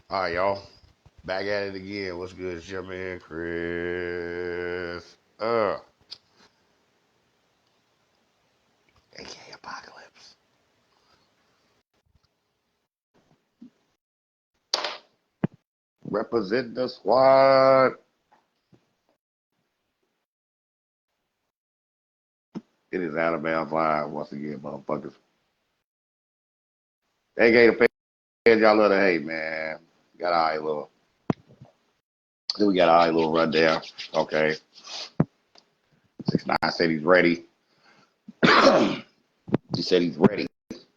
All right, y'all. Back at it again. What's good? It's your man, Chris. AKA Apocalypse. Represent the squad. It is out of bounds live once again, motherfuckers. AKA the fans, y'all love to hate, man. Got our little. Then we got our little rundown. Okay. 6ix9ine said he's ready. He said he's ready.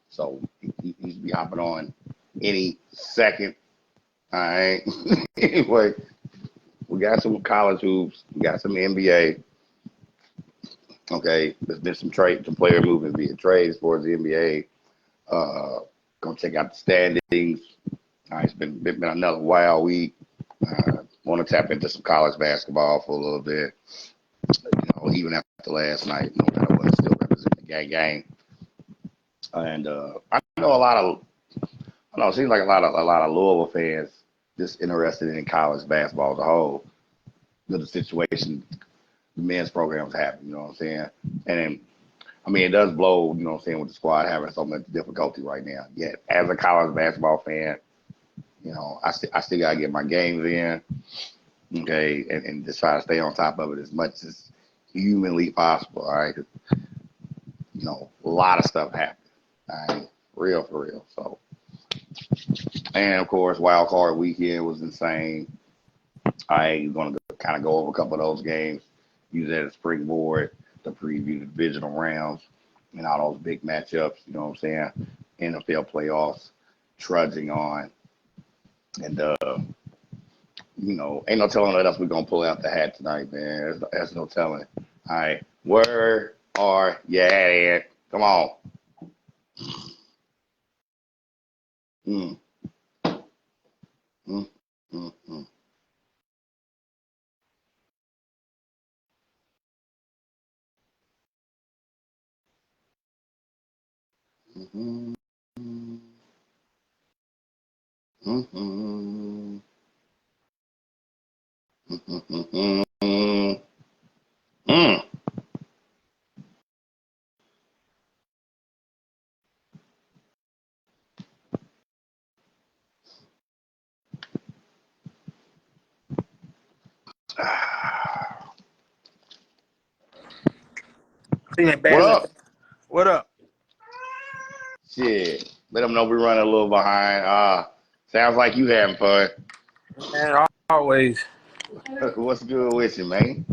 So he's be hopping on any second. All right. Anyway, we got some college hoops. We got some NBA. Okay, there's some player movement via trades towards the NBA. Gonna check out the standings. All right, it's been another wild week. Want to tap into some college basketball for a little bit. Even after last night, no matter what, still represent the gang. And I know it seems like a lot of Louisville fans just interested in college basketball as a whole. The situation the men's programs happen, you know what I'm saying? And then, it does blow, you know what I'm saying, with the squad having so much difficulty right now. Yet, as a college basketball fan, I still got to get my games in, okay, and just try to stay on top of it as much as humanly possible, all right? A lot of stuff happened, all right? For real. So, and of course, wild card weekend was insane. I'm going to kind of go over a couple of those games, use that as springboard to preview the divisional rounds and all those big matchups, you know what I'm saying? NFL playoffs trudging on. And, ain't no telling what else we're going to pull out the hat tonight, man. There's no telling. All right. Where are you at? Come on. Mm. Mm. Mm. Mm. Mm-hmm. Mm-hmm. Mm-hmm. Mm. What up? What up? Shit. Let them know we're running a little behind. Sounds like you having fun. Man, always. What's good with you, man?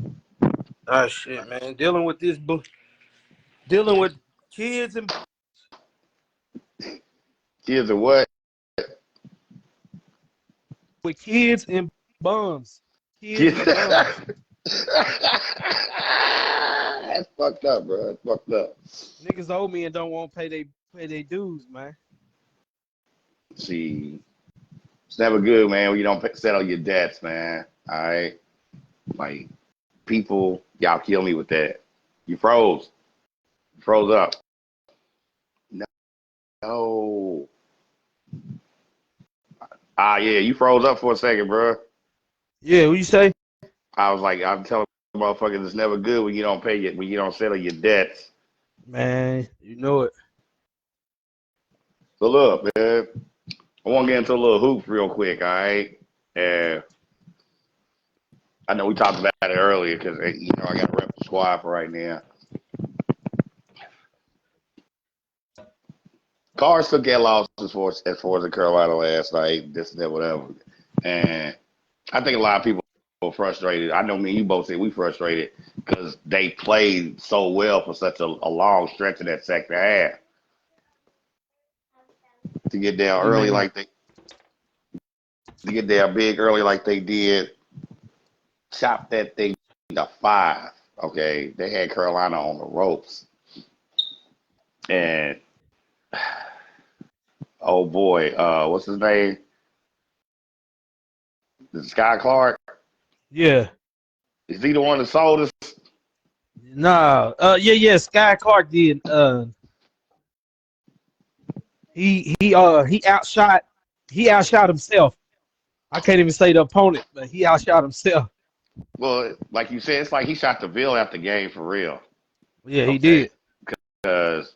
Oh shit, man. Dealing with kids and Kids are what? with kids and bums. Kids Kids. and bums. That's fucked up, bro. That's fucked up. Niggas owe me and don't want to pay they dues, man. See, it's never good, man, when you don't settle your debts, man. All right? Like, people, y'all kill me with that. You froze. You froze up. No. Yeah, you froze up for a second, bro. Yeah, what you say? I was like, I'm telling motherfuckers it's never good when you don't when you don't settle your debts. Man, you know it. So look, man, I want to get into a little hoops real quick, all right? And I know we talked about it earlier because, I got to rep the squad for right now. Cars took that loss as far as the Carolina last night, this and that, whatever. And I think a lot of people are frustrated. I know me and you both said we frustrated because they played so well for such a long stretch of that second half. To get down early Man. like they to get down big early like they did, chop that thing to 5. Okay, they had Carolina on the ropes, and oh boy, what's his name? Sky Clark. Yeah. Is he the one that sold us? Nah. Yeah, Sky Clark did. He outshot himself. I can't even say the opponent, but he outshot himself. Well, like you said, it's like he shot the bill after game for real. Yeah, he Okay, did. because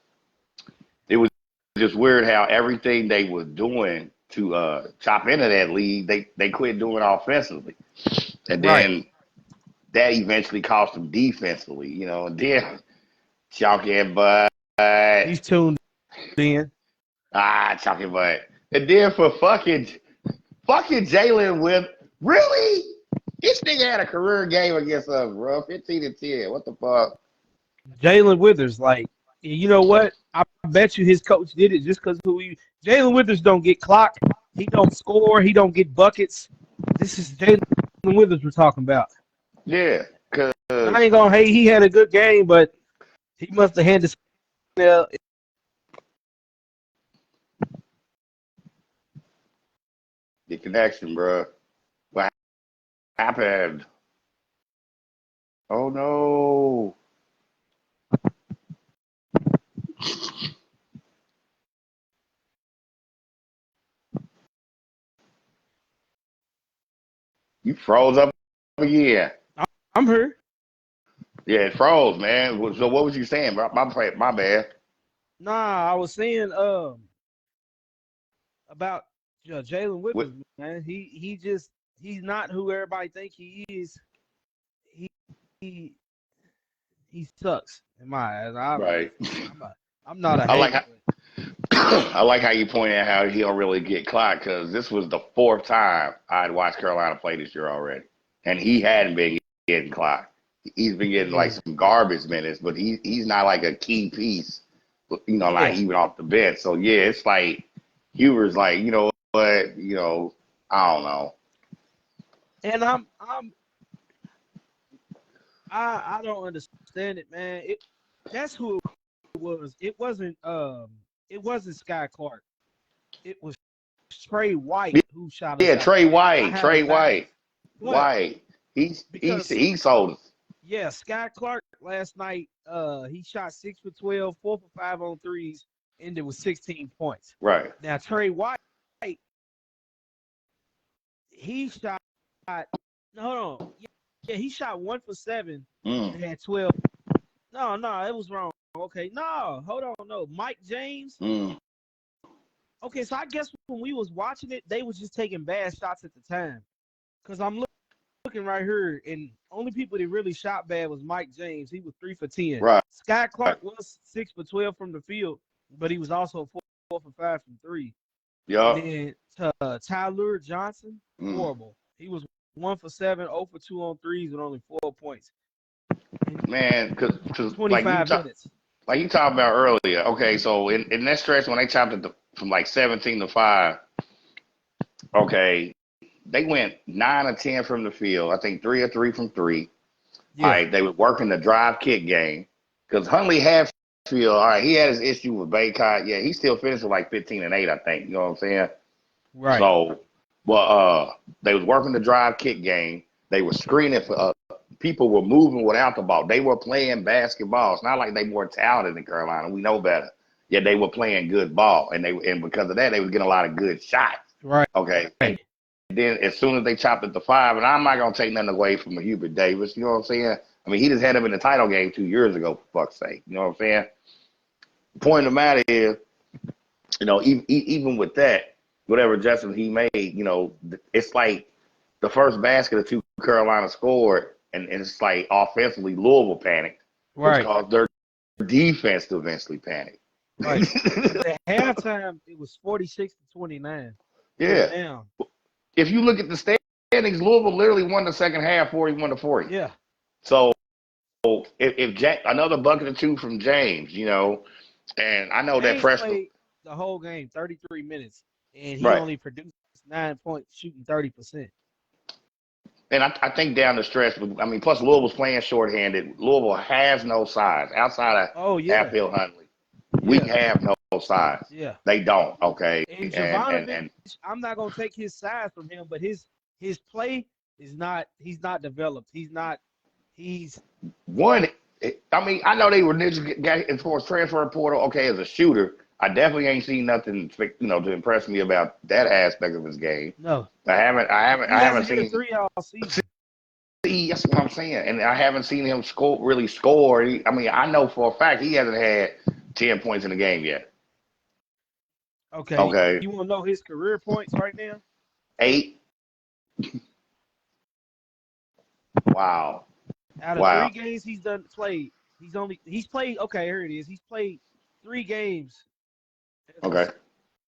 it was just weird how everything they was doing to chop into that lead, they quit doing offensively, and Right. then that eventually cost them defensively. And then Chalky and Bud, He's tuned in. Chalky Bud, and then for fucking Jalen with really. This nigga had a career game against us, bro. 15-10. What the fuck? Jalen Withers, like, you know what? I bet you his coach did it just because Jalen Withers don't get clock. He don't score. He don't get buckets. This is Jalen Withers we're talking about. Yeah, And I because ain't gonna hate. He had a good game, but he must have handed the the connection, bro. What happened? Oh no. You froze up again. I'm here. Yeah, it froze, man. So what was you saying, bro? My bad. Nah, I was saying about Jalen What, Withers, man. He's not who everybody think he is. He he he sucks in my eyes. right. I'm a, I'm not a I like hater, how, but I like how you pointed out how he don't really get clocked because this was the fourth time I'd watched Carolina play this year already, and he hadn't been getting clocked. He's been getting like yeah, some garbage minutes, but he's not like a key piece, not yeah. even off the bench. So yeah, it's like Huber's like, you know what, I don't know. And I don't understand it, man. That's who it was. It wasn't Sky Clark. It was Trey White who shot us Yeah, out. Trey I White, have it Trey backwards. White, But White. because He sold us. yeah, Sky Clark last night, he shot 6 for 12, 4 for 5 on threes, ended with 16 points. Right. Now Trey White, he shot no, hold on. Yeah, he shot 1 for 7 Mm, and had 12. No, it was wrong. Okay, no, hold on, no. Mike James. mm. Okay, so I guess when we was watching it, they was just taking bad shots at the time. Cause I'm looking right here, and only people that really shot bad was Mike James. He was 3 for 10. Right. Sky Clark was 6 for 12 from the field, but he was also 4 for 5 from three. And Yup. then Tyler Johnson, Mm. horrible. He was 1 for 7, 0 for 2 on threes with only 4 points in Man, cause like 25 minutes. you talked about earlier. Okay, so in that stretch when they chopped it from like 17-5, okay, they went 9 or 10 from the field. I think 3 or 3 from three. All Yeah, right, they were working the drive kick game because Huntley Hatfield. All right, he had his issue with Baycott. Yeah, he still finished with like 15-8. I think. You know what I'm saying? right. So, well, they was working the drive kick game. They were screening for people were moving without the ball. They were playing basketball. It's not like they were talented in Carolina. We know better. Yeah, they were playing good ball, and because of that, they were getting a lot of good shots. Right. Okay, and then as soon as they chopped it to 5, and I'm not gonna take nothing away from Hubert Davis. You know what I'm saying? I mean, he just had him in the title game 2 years ago. For fuck's sake, you know what I'm saying? Point of the matter is, even with that, whatever adjustments he made, it's like the first basket or two Carolina scored, and it's like offensively Louisville panicked, which Right. caused their defense to eventually panic. Right. Because at halftime it was 46-29. They were Yeah. down. If you look at the standings, Louisville literally won the second half 41-40. Yeah. So if another bucket or two from James, and I know that James freshman, played the whole game, 33 minutes, and he right. only produced 9 points, shooting 30%. And I think down the stretch, I mean, plus Louisville's playing shorthanded. Louisville has no size outside of Oh yeah. Hatfield Huntley. We Yeah. have no size. Yeah. They don't. Okay, And and Jovanovich, I'm not gonna take his size from him, but his play is not he's not developed. He's one. I mean, I know they were ninja guy as far as transfer portal. Okay, as a shooter, I definitely ain't seen nothing, to impress me about that aspect of his game. No, I haven't, I haven't, he I haven't hasn't hit a seen. three all season. See, that's what I'm saying, and I haven't seen him really score. I mean, I know for a fact he hasn't had 10 points in the game yet. Okay, Okay, you want to know his career points right now? 8. Wow, Out of wow. 3 games played, he's played. Okay, here it is. He's played 3 games as a Okay,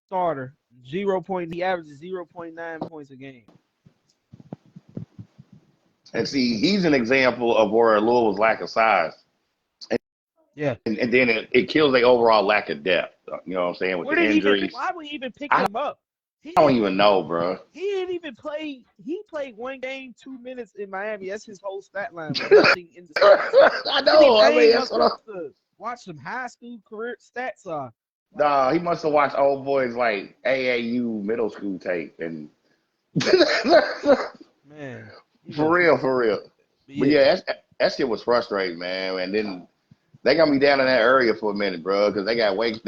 starter. 0. He averages 0.9 points a game. and see, he's an example of where Louisville's lack of size, Yeah. and then it kills their overall lack of depth. You know what I'm saying with Where the did he even? injuries. Why would we even pick I him up? He don't didn't even even. know, bro. He didn't even play. He played 1 game, 2 minutes in Miami. That's his whole stat line with nothing in the stats. I know. I mean, Anything that's else what I'm. to watch some high school career stats are like, Nah, he must have watched old boys like AAU middle school tape and man, he for must he real, must for be real. good. But But yeah, yeah, that shit was frustrating, man. And then they got me down in that area for a minute, bro, because they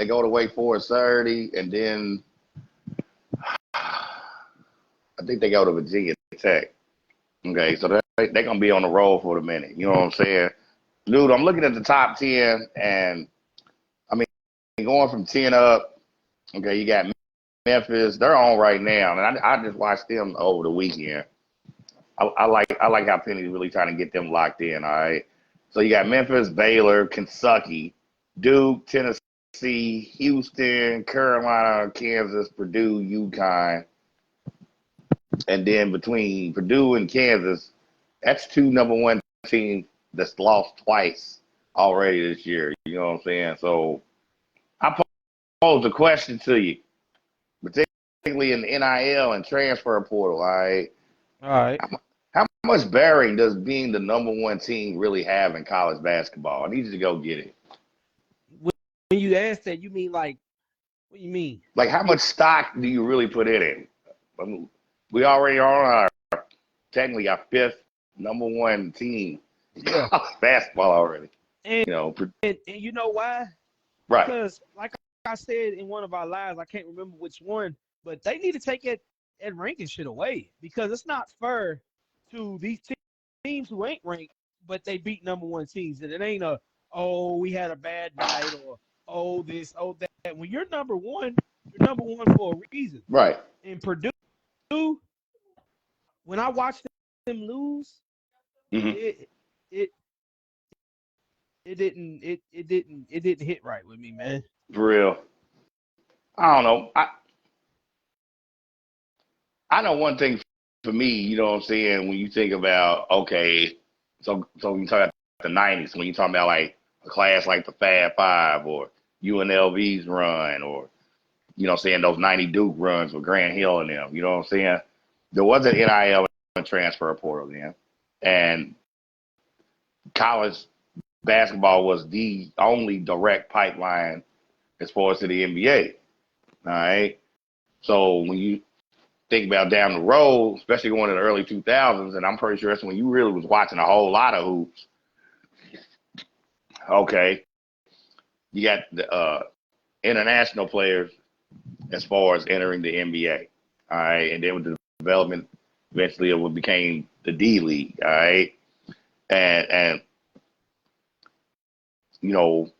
go to Wake Forest Saturday, and then I think they go to Virginia Tech. Okay, so they gonna be on the road for a minute. You know what I'm saying, dude? I'm looking at the top 10, and I mean, going from 10 up. Okay, you got Memphis. They're on right now, and I just watched them over the weekend. I like how Penny's really trying to get them locked in. All right, so you got Memphis, Baylor, Kentucky, Duke, Tennessee, Houston, Carolina, Kansas, Purdue, UConn, and then between Purdue and Kansas, that's 2 number 1 teams that's lost twice already this year. You know what I'm saying? So I pose a question to you, particularly in the NIL and transfer portal. All right, all right. how much bearing does being the number 1 team really have in college basketball? I need you to go get it. When you ask that, you mean like what do you mean? Like, how much stock do you really put in it? I mean, we already are on technically our 5th number 1 team in Yeah, college basketball already. and You know, and you know why? right? Because like I said in one of our lives, I can't remember which one, but they need to take that ranking shit away because it's not fair to these teams who ain't ranked, but they beat number 1 teams, and it ain't oh we had a bad night or oh this oh that. When you're number one for a reason. Right. And Purdue, when I watched them lose, Hmm. it it it didn't hit right with me, man. For real. I don't know. I know one thing for me. You know what I'm saying? When you think about okay, so when you talk about the '90s, when you talk about like a class like the Fab Five or UNLV's run, or you know what I'm saying, those '90 Duke runs with Grant Hill and them. You know what I'm saying? There was an NIL and transfer portal then, and college basketball was the only direct pipeline as far as to the NBA. All right. So when you think about down the road, especially going in the early 2000s, and I'm pretty sure that's when you really was watching a whole lot of hoops. Okay. You got the international players as far as entering the NBA. All right. And then with the development eventually of what became the D League. All right. And you know,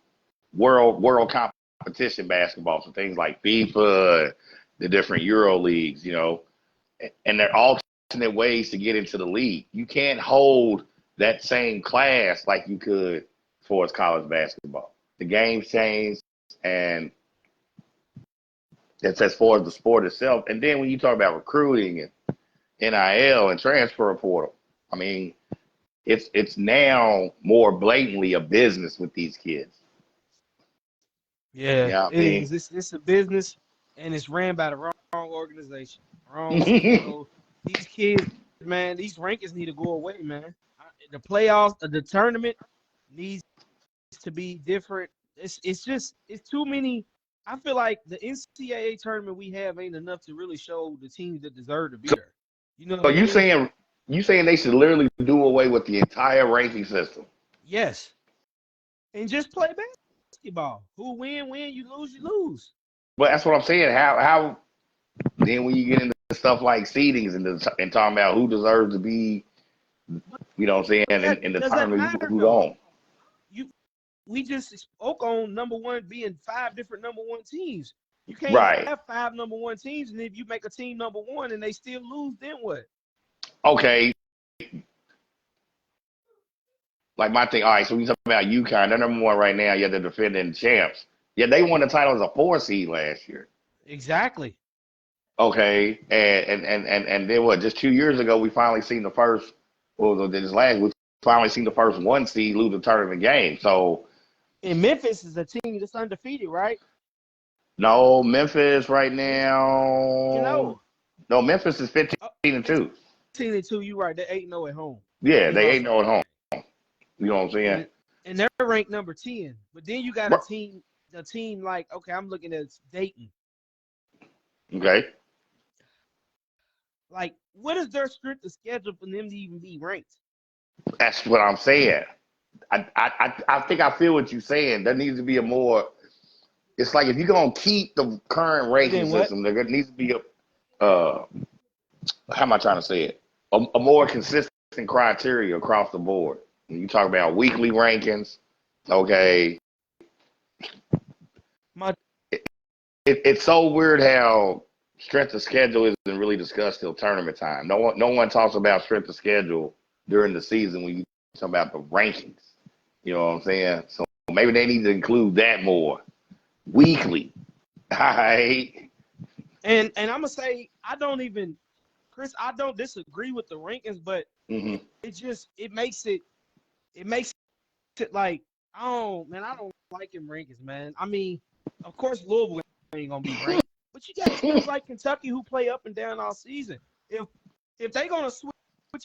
world competition basketball, so things like FIFA, the different Euro leagues, you know, and they're alternate ways to get into the league. You can't hold that same class like you could for college basketball. The game's changed, and it's as far as the sport itself. And then when you talk about recruiting and NIL and transfer portal, I mean, it's now more blatantly a business with these kids. Yeah, Yeah, it is. It's a business, and it's ran by the wrong organization, wrong. I So these kids, man, these rankings need to go away, man. The playoffs, the tournament needs to be different. It's too many. I feel like the NCAA tournament we have ain't enough to really show the teams that deserve to be there. You know So what I mean? you saying they should literally do away with the entire ranking system? Yes, and just play basketball. Who win, you lose, you lose. But that's what I'm saying. How then when you get into stuff like seedings and talking about who deserves to be, you know what I'm saying, in the Does that tournament, matter who though? don't. We just spoke on number one being 5 different number one teams. You can't Right. have 5 number one teams, and if you make a team number one and they still lose, then what? Okay. Like my thing, all right, so we talking about UConn. They're number one right now. Yeah, they're defending champs. Yeah, they won the title as a 4 seed last year. Exactly. Okay. And then what, just 2 years ago we finally seen the first we finally seen the first 1 seed lose a tournament game. So And Memphis is a team that's undefeated, right? no, Memphis right You know. now. No, Memphis is 15-2. 15-2, you right. They're 8-0 at home. Yeah, They they lost ain't no at home. You know what I'm saying? and they're ranked number 10. But then you got a team like, okay, I'm looking at Dayton. Okay. Like, what is their strength of schedule for them to even be ranked? That's what I'm saying. I think I feel what you're saying. There needs to be a more. It's like if you're gonna keep the current ranking system, there needs to be a. How am I trying to say it? A more consistent criteria across the board. When you talk about weekly rankings, okay. It's so weird how strength of schedule isn't really discussed till tournament time. No one talks about strength of schedule during the season when you talk about the rankings. You know what I'm saying? So maybe they need to include that more weekly. All right. And I'm gonna say Chris, I don't disagree with the rankings, but it makes it like I don't like them rankings, man. I mean, of course Louisville ain't gonna be ranked, but you got teams like Kentucky who play up and down all season. If they're gonna switch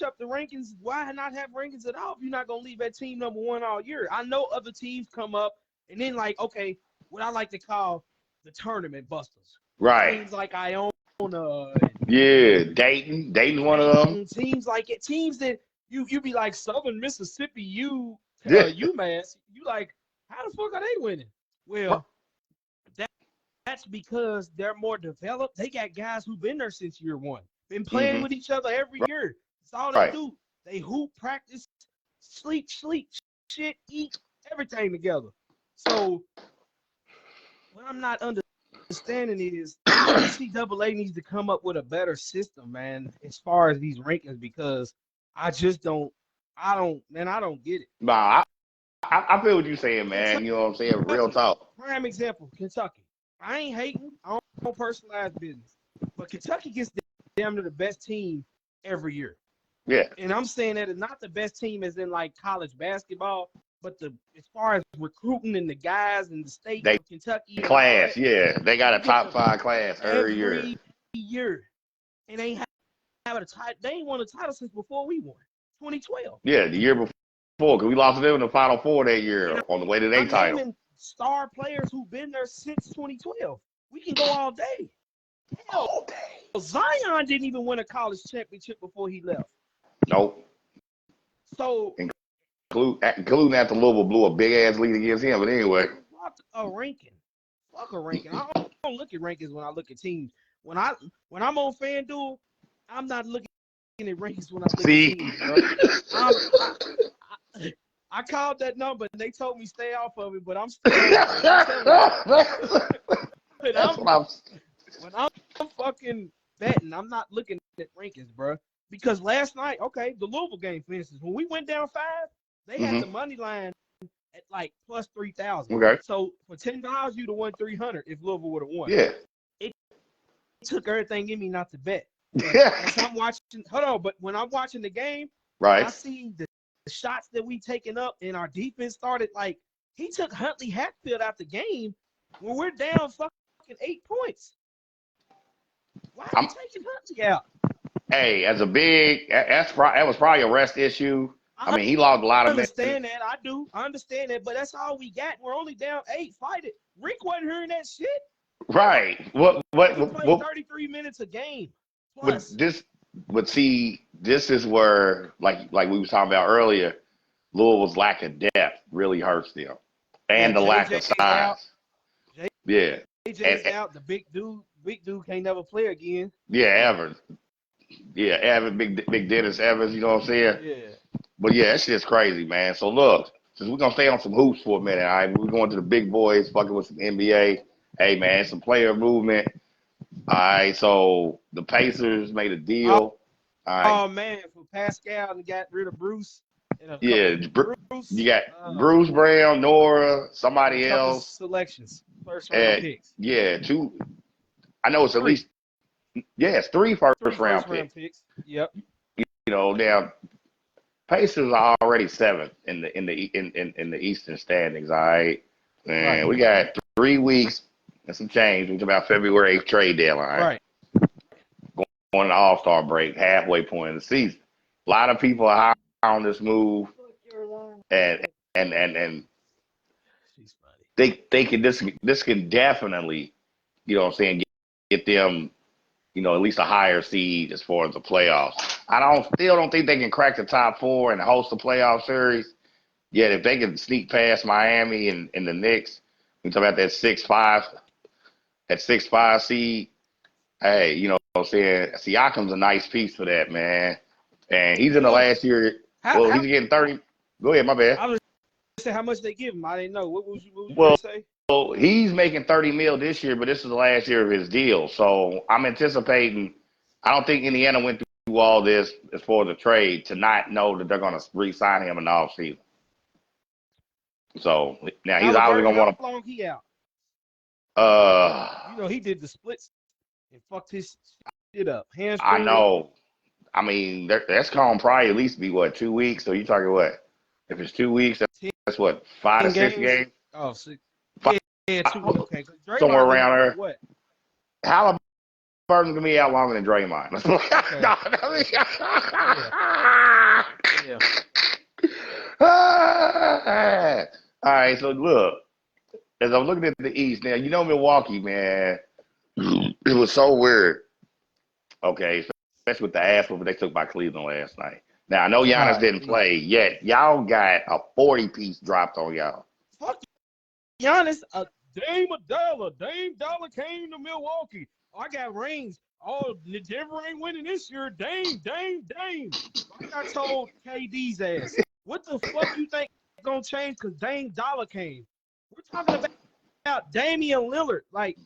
up the rankings, why not have rankings at all if you're not gonna leave that team number one all year? I know other teams come up and then like, okay, what I like to call the tournament busters. Right. Teams like Iona. Yeah, Dayton's one of them. Teams like it. Teams that you be like Southern Mississippi, UMass. You like, how the fuck are they winning? Well, that's because they're more developed. They got guys who've been there since year one, been playing with each other every year. That's all they do. They hoop, practice, sleep, shit, eat, everything together. So what I'm not understanding is NCAA needs to come up with a better system, man, as far as these rankings, because I don't get it. Nah, I feel what you're saying, man. You know what I'm saying? Real talk. Prime example, Kentucky. I ain't hating. I don't personalize business. But Kentucky gets damn near the best team every year. Yeah. And I'm saying that it's not the best team as in like college basketball, but as far as recruiting and the guys in the state of Kentucky. Class, they got a top 5 class every year. And they ain't having a title. They ain't won a title since before we won, 2012. Yeah, the year before, because we lost to them in the Final Four that year on the way to their title. Star players who've been there since 2012. We can go all day. Hell, all day. Zion didn't even win a college championship before he left. Nope. So, including after Louisville blew a big ass lead against him. But anyway, fuck a ranking. I don't look at rankings when I look at teams. When I'm on FanDuel, I'm not looking at rankings when I look at teams, bro. I called that number and they told me stay off of it, but I'm still. When I'm fucking betting, I'm not looking at rankings, bro. Because last night, okay, the Louisville game, for instance, when we went down 5, they had the money line at like plus 3,000. Okay. So for $10, you'd have won 300 if Louisville would have won. Yeah. It took everything in me not to bet. But when I'm watching the game, right, I see the shots that we taken up and our defense started like he took Huntley Hatfield out the game when we're down fucking 8 points. Why are you taking Huntley out? Hey, that was probably a rest issue. I mean, he lost a lot of minutes. I understand that, but that's all we got. We're only down 8. Fight it. Rick wasn't hearing that shit. Right. He played 33 minutes a game. Plus. This is where, like we was talking about earlier, Louisville's lack of depth really hurts them. Yeah, and the lack of JJ's out. size. Yeah, JJ's out. The big dude can't never play again. yeah, Evans. Yeah, Evans, big Dennis Evans. You know what I'm saying? Yeah. But yeah, that shit's crazy, man. So look, since we're gonna stay on some hoops for a minute, all right, we're going to the big boys, fucking with some NBA. Hey, man, some player movement. All right, so the Pacers made a Oh, deal. All right, oh man, for Pascal and got rid of Bruce and a couple yeah, you Bruce. got Oh Bruce man, Brown, Nora, and a somebody couple else, selections, first round and picks. yeah, two. I know it's at Three. least three Three first round first round picks. picks. Yep. You know, now Pacers are already seventh in the Eastern standings. All right, Right. and we got 3 weeks and some change. We're about February 8th trade deadline. Right. On an All-Star break, halfway point of the season. A lot of people are high on this move, and and She's funny. they can this can definitely, you know what I'm saying, get them, you know, at least a higher seed as far as the playoffs. Still don't think they can crack the top four and host a playoff series. Yet if they can sneak past Miami and the Knicks, we talk about that 6-5 seed. Hey, you know what I'm saying? Siakam's a nice piece for that, man. And he's in the Well, last year. Well, how he's getting 30. Go ahead, my bad. I was say how much they give him. I didn't know. What was you ready Well, to say? he's making 30 mil this year, but this is the last year of his deal. So I'm anticipating. I don't think Indiana went through all this as far as the trade to not know that they're going to re-sign him in the offseason. So now he's obviously Halliburton, going to how want long he out? to. You know he did the splits and fucked his shit up. I Hamstring. know. I mean, that's going to probably at least be what, 2 weeks. So you talking what? If it's 2 weeks, that's what, 5 to 6 games. games. Oh, six. Five, Yeah, two. Okay, because somewhere Draymond been around out for there. what? Halliburton's gonna be out longer than Draymond. Okay. No, Yeah. Yeah. all right, so look, as I'm looking at the East now, you know Milwaukee, man, it was so weird. Okay, especially with the ass whooping they took by Cleveland last night. Now I know Giannis God. didn't play yet. Y'all got a 40-piece dropped on y'all. Fuck Giannis. Dame Dollar came to Milwaukee. I got rings. Oh, Denver ain't winning this year. Dame. Like I told KD's ass, what the fuck you think gonna change? Cause Dame Dollar came. We're talking about Damian Lillard. Like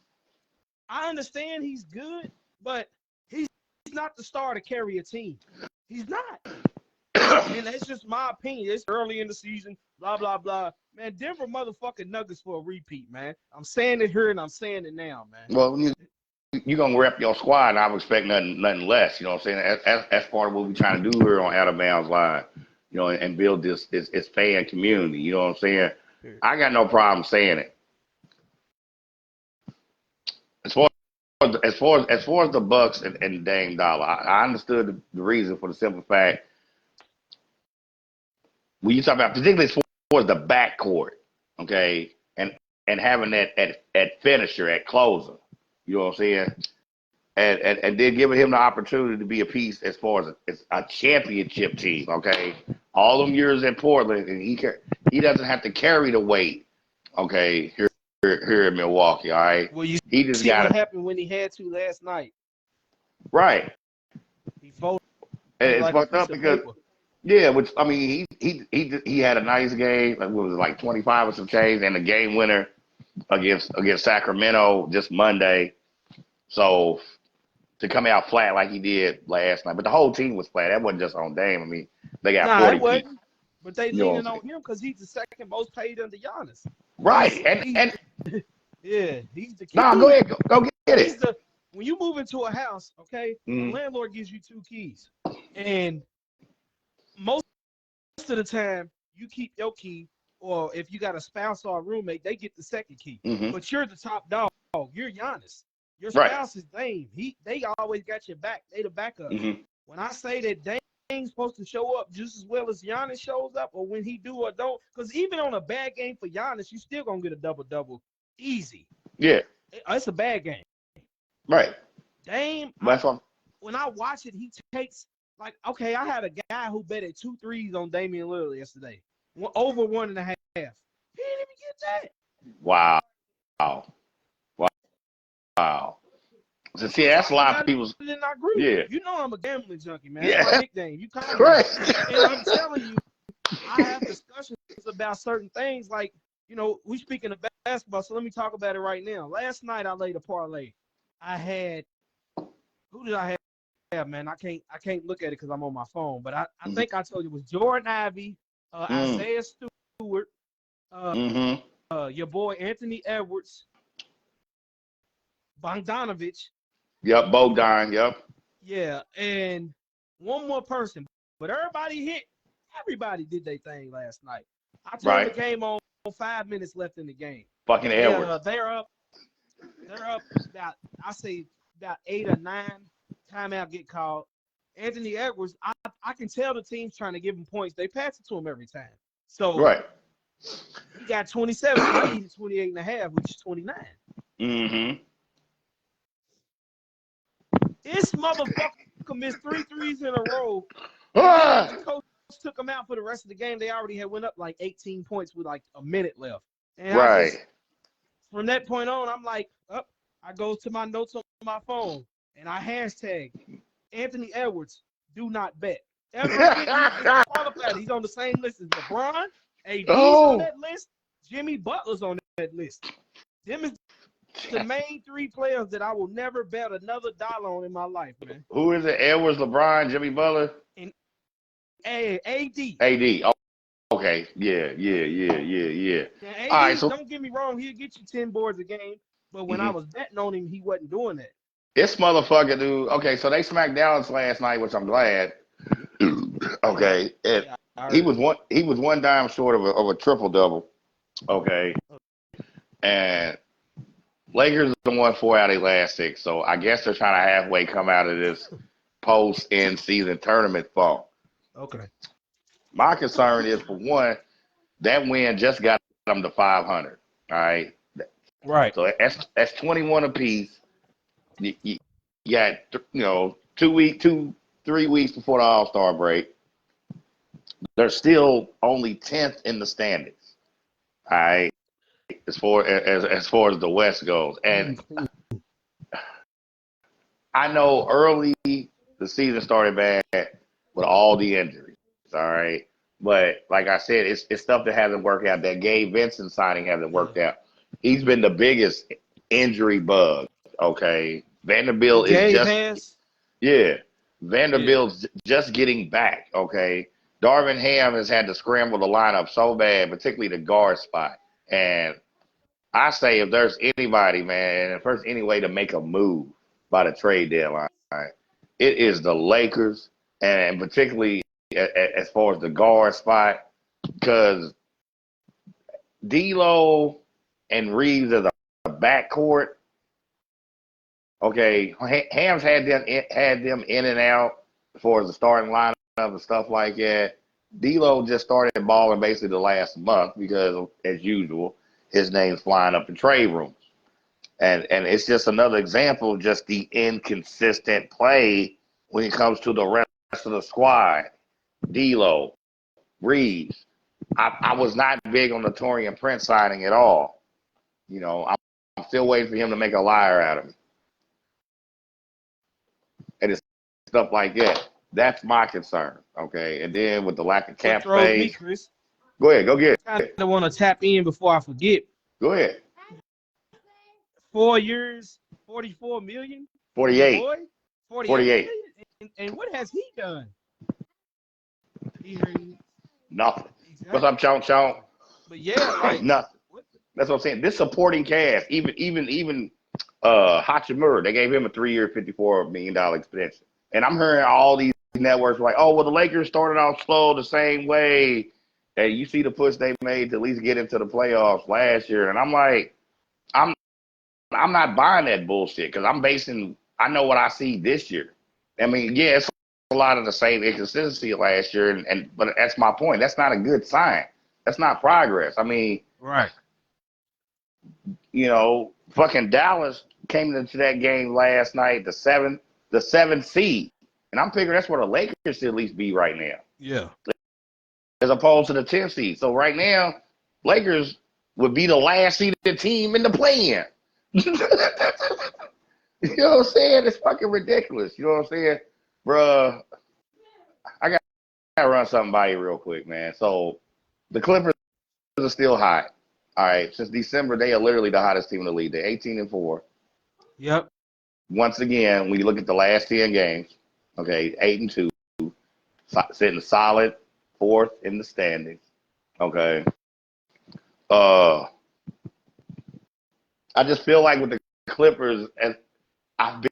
I understand he's good, but he's not the star to carry a team. He's not. And that's just my opinion. It's early in the season, blah, blah, blah. Man, Denver motherfucking Nuggets for a repeat, man. I'm saying it here and I'm saying it now, man. Well, you're going to rep your squad, and I would expect nothing less. You know what I'm saying? That's part of what we're trying to do here on Out of Bounds Live, you know, and build this fan community. You know what I'm saying? I got no problem saying it. As far as the Bucks and Dame Dollar, I understood the reason for the simple fact when you talk about particularly as far as the backcourt, okay, and having that at finisher at closer, you know what I'm saying, and then giving him the opportunity to be a piece as far as a championship team, okay, all them years in Portland, and he doesn't have to carry the weight, okay, here in Milwaukee, all right. Well, you He just see got what it happened when he had to last night. right. He folded And it's like a fucked piece up of because paper. yeah, which I mean, he had a nice game. Like, what was it, like 25 or some change, and the game winner against Sacramento just Monday. So to come out flat like he did last night, but the whole team was flat. That wasn't just on Dame. I mean, they got Nah, it 40 people. wasn't. But they You know what I'm leaning saying? on him because he's the second most paid under Giannis. Right. And Yeah, he's the no, go key. ahead, go get He's it. the when you move into a house, okay, the Mm-hmm. landlord gives you 2 keys. And most of the time you keep your key, or if you got a spouse or a roommate, they get the second key. Mm-hmm. But you're the top dog. You're Giannis. Your Right. spouse is Dame. They always got your back. They the backup. Mm-hmm. When I say that Dame's supposed to show up just as well as Giannis shows up, or when he do or don't, because even on a bad game for Giannis, you still gonna get a double easy. Yeah. It's a bad game. Right. Dame, That's what. when I watch it, he takes like, okay, I had a guy who betted 2 threes on Damian Lillard yesterday, over 1.5. He didn't even get that. Wow. Wow. Wow. So see, that's a lot of people's. In our group. Yeah. You know I'm a gambling junkie, man. Yeah. That's my nickname. You call me. Right. And I'm telling you, I have discussions about certain things. Like, you know, we speaking of basketball, so let me talk about it right now. Last night I laid a parlay. I had, who did I have, man? I can't look at it because I'm on my phone. But I think I told you it was Jordan Ivey, Isaiah Stewart, your boy Anthony Edwards, Bogdanovich. Yep, Bogdan, yep. Yeah, and one more person. But everybody hit. Everybody did their thing last night. I turned the game on 5 minutes left in the game. Fucking Edwards. They're up about, I say about 8 or 9. Timeout get called. Anthony Edwards, I can tell the team's trying to give him points. They pass it to him every time. So Right. he got 27. I needed 28 and a half, which is 29. Mm-hmm. This motherfucker missed 3 threes in a row. Ah! The coach took him out for the rest of the game. They already had went up like 18 points with like a minute left. And Right. From that point on, I'm like, I go to my notes on my phone and I hashtag Anthony Edwards, do not bet. Ever qualified. He's on the same list as LeBron. AD's on that list. Jimmy Butler's on that list. Them is the main 3 players that I will never bet another dollar on in my life, man. Who is it? Edwards, LeBron, Jimmy Butler? And AD. AD. Oh, okay. Yeah. Now, AD, All right, so don't get me wrong, he'll get you 10 boards a game. But when I was betting on him, he wasn't doing that. this motherfucker, dude. Okay, so they smacked Dallas last night, which I'm glad. Okay, and he was one dime short of a triple double. Okay, and Lakers have won 4 out of their last 6, so I guess they're trying to halfway come out of this post end season tournament funk. Okay. My concern is, for one, that win just got them to 500. All right. Right. So that's 21 apiece. You got 3 weeks before the All-Star break. They're still only 10th in the standings. All right, as far as the West goes, and I know early the season started bad with all the injuries. All right, but like I said, it's stuff that hasn't worked out. That Gabe Vincent signing hasn't worked out. He's been the biggest injury bug. Okay, Vanderbilt Vanderbilt's just getting back. Okay, Darvin Ham has had to scramble the lineup so bad, particularly the guard spot. And I say, if there's anybody, man, if there's any way to make a move by the trade deadline, it is the Lakers, and particularly as far as the guard spot, because D'Lo and Reeves as a backcourt. Okay, Ham's had them in and out as far as the starting lineup and stuff like that. D'Lo just started balling basically the last month because, as usual, his name's flying up in trade rooms. And it's just another example of just the inconsistent play when it comes to the rest of the squad. D'Lo, Reeves. I was not big on the Taurean Prince signing at all. You know, I'm still waiting for him to make a liar out of me. And it's stuff like that. That's my concern, okay? And then with the lack of cap space. Chris. Go ahead, go get it. I want to tap in before I forget. Go ahead. 4 years, 44 million? 48. Boy? 48. And what has he done? Nothing. Exactly. What's up, Chonk? But yeah, like, nothing. That's what I'm saying. This supporting cast, even Hachimura, they gave him a 3-year, $54 million extension. And I'm hearing all these networks like, oh, well, the Lakers started off slow the same way. And you see the push they made to at least get into the playoffs last year. And I'm like, I'm not buying that bullshit because I know what I see this year. I mean, yeah, it's a lot of the same inconsistency last year, but that's my point. That's not a good sign. That's not progress. I mean, right. You know, fucking Dallas came into that game last night, the seventh seed. And I'm figuring that's where the Lakers should at least be right now. Yeah. As opposed to the 10th seed. So right now, Lakers would be the last seeded team in the play-in. You know what I'm saying? It's fucking ridiculous. You know what I'm saying? Bruh, I gotta run something by you real quick, man. So the Clippers are still hot. All right. Since December, they are literally the hottest team in the league. They're 18-4. Yep. Once again, when you look at the last 10 games, okay, 8-2, sitting solid fourth in the standings. Okay. I just feel like with the Clippers, and I've been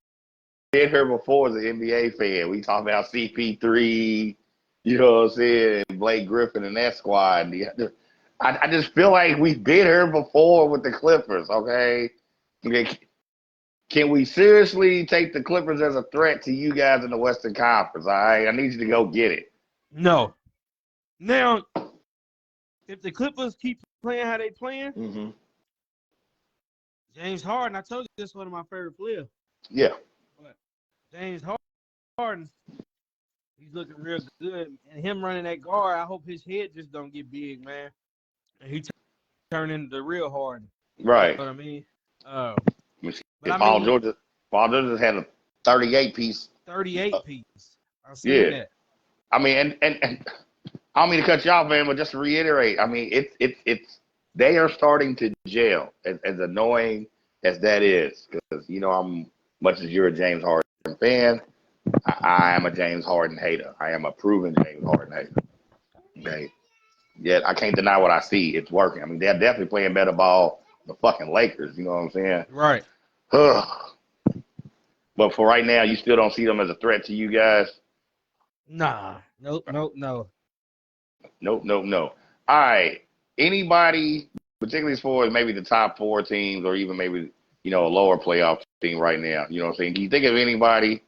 here before as an NBA fan. We talk about CP3, you know what I'm saying, Blake Griffin and that squad. I just feel like we've been here before with the Clippers, okay? Can we seriously take the Clippers as a threat to you guys in the Western Conference? All right, I need you to go get it. No. Now, if the Clippers keep playing how they playing, James Harden, I told you this is one of my favorite players. Yeah. But James Harden, he's looking real good. And him running that guard, I hope his head just don't get big, man. And he turn into the real Harden. Right. You know what I mean? But Paul George had a 38 piece. 38 piece. I seen that. I mean, and I don't mean to cut you off, man, but just to reiterate, I mean, it's they are starting to gel, as annoying as that is, because I'm much as you're a James Harden fan, I am a James Harden hater. I am a proven James Harden hater. Okay, yet I can't deny what I see. It's working. I mean, they're definitely playing better ball than the fucking Lakers. You know what I'm saying? Right. But for right now, you still don't see them as a threat to you guys? Nah. Nope. Nope. All right. Anybody, particularly as far as maybe the top four teams or even maybe, a lower playoff team right now, you know what I'm saying? Can you think of anybody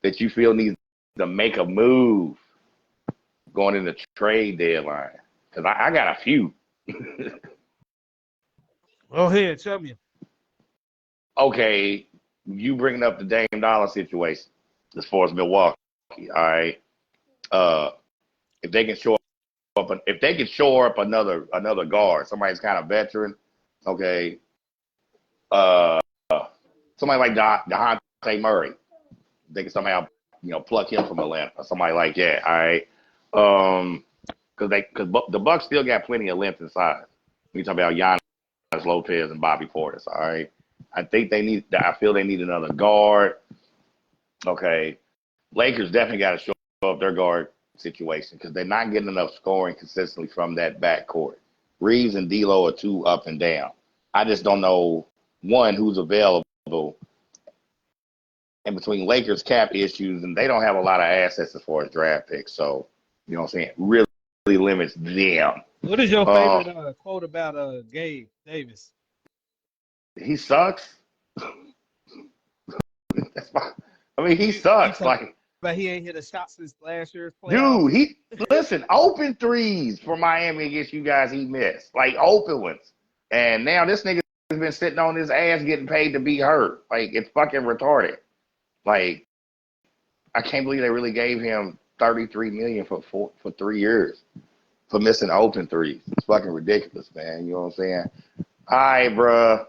that you feel needs to make a move going into trade deadline? Because I got a few. Go ahead, tell me. Okay, you bringing up the Dame Dollar situation as far as Milwaukee, all right? If they can shore up another guard, somebody's kind of veteran, okay. Somebody like DeJounte Murray, they can somehow pluck him from Atlanta or somebody like that. All right, because the Bucks still got plenty of length and size. We talk about Giannis Lopez and Bobby Portis. All right, I feel they need another guard. Okay, Lakers definitely got to show up their guard situation because they're not getting enough scoring consistently from that backcourt. Reeves and D'Lo are too up and down. I just don't know, one, who's available, and between Lakers cap issues, and they don't have a lot of assets as far as draft picks. So, you know what I'm saying? Really limits them. What is your favorite quote about Gabe Davis? He sucks. He sucks. But he ain't hit a shot since last year's playoffs. Dude, listen, open threes for Miami against you guys he missed. Like open ones. And now this nigga has been sitting on his ass getting paid to be hurt. Like, it's fucking retarded. Like, I can't believe they really gave him $33 million for 3 years for missing open threes. It's fucking ridiculous, man. You know what I'm saying? All right, bruh.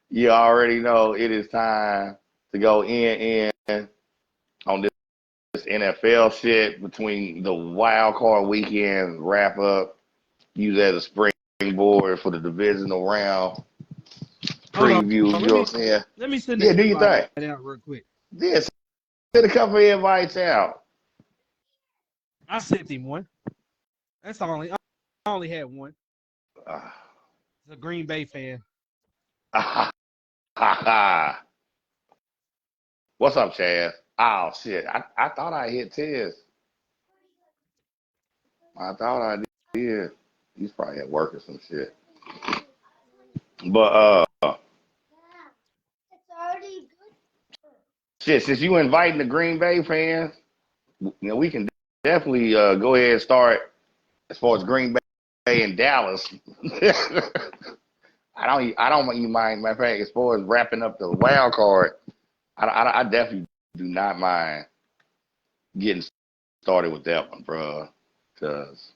You already know it is time to go in on this NFL shit between the wild card weekend wrap up. Use that as a springboard for the divisional round preview. You know what I'm saying? Let me send do your thing out real quick. Yeah, send a couple of invites out. I sent him one. That's I only had one. It's a Green Bay fan. What's up, Chad? Oh shit! I thought I hit Tiz. I thought I did. He's probably at work or some shit. But shit, since you inviting the Green Bay fans, we can definitely go ahead and start as far as Green Bay and Dallas. I don't even mind. Matter of fact, as far as wrapping up the wild card, I definitely do not mind getting started with that one, bro. Because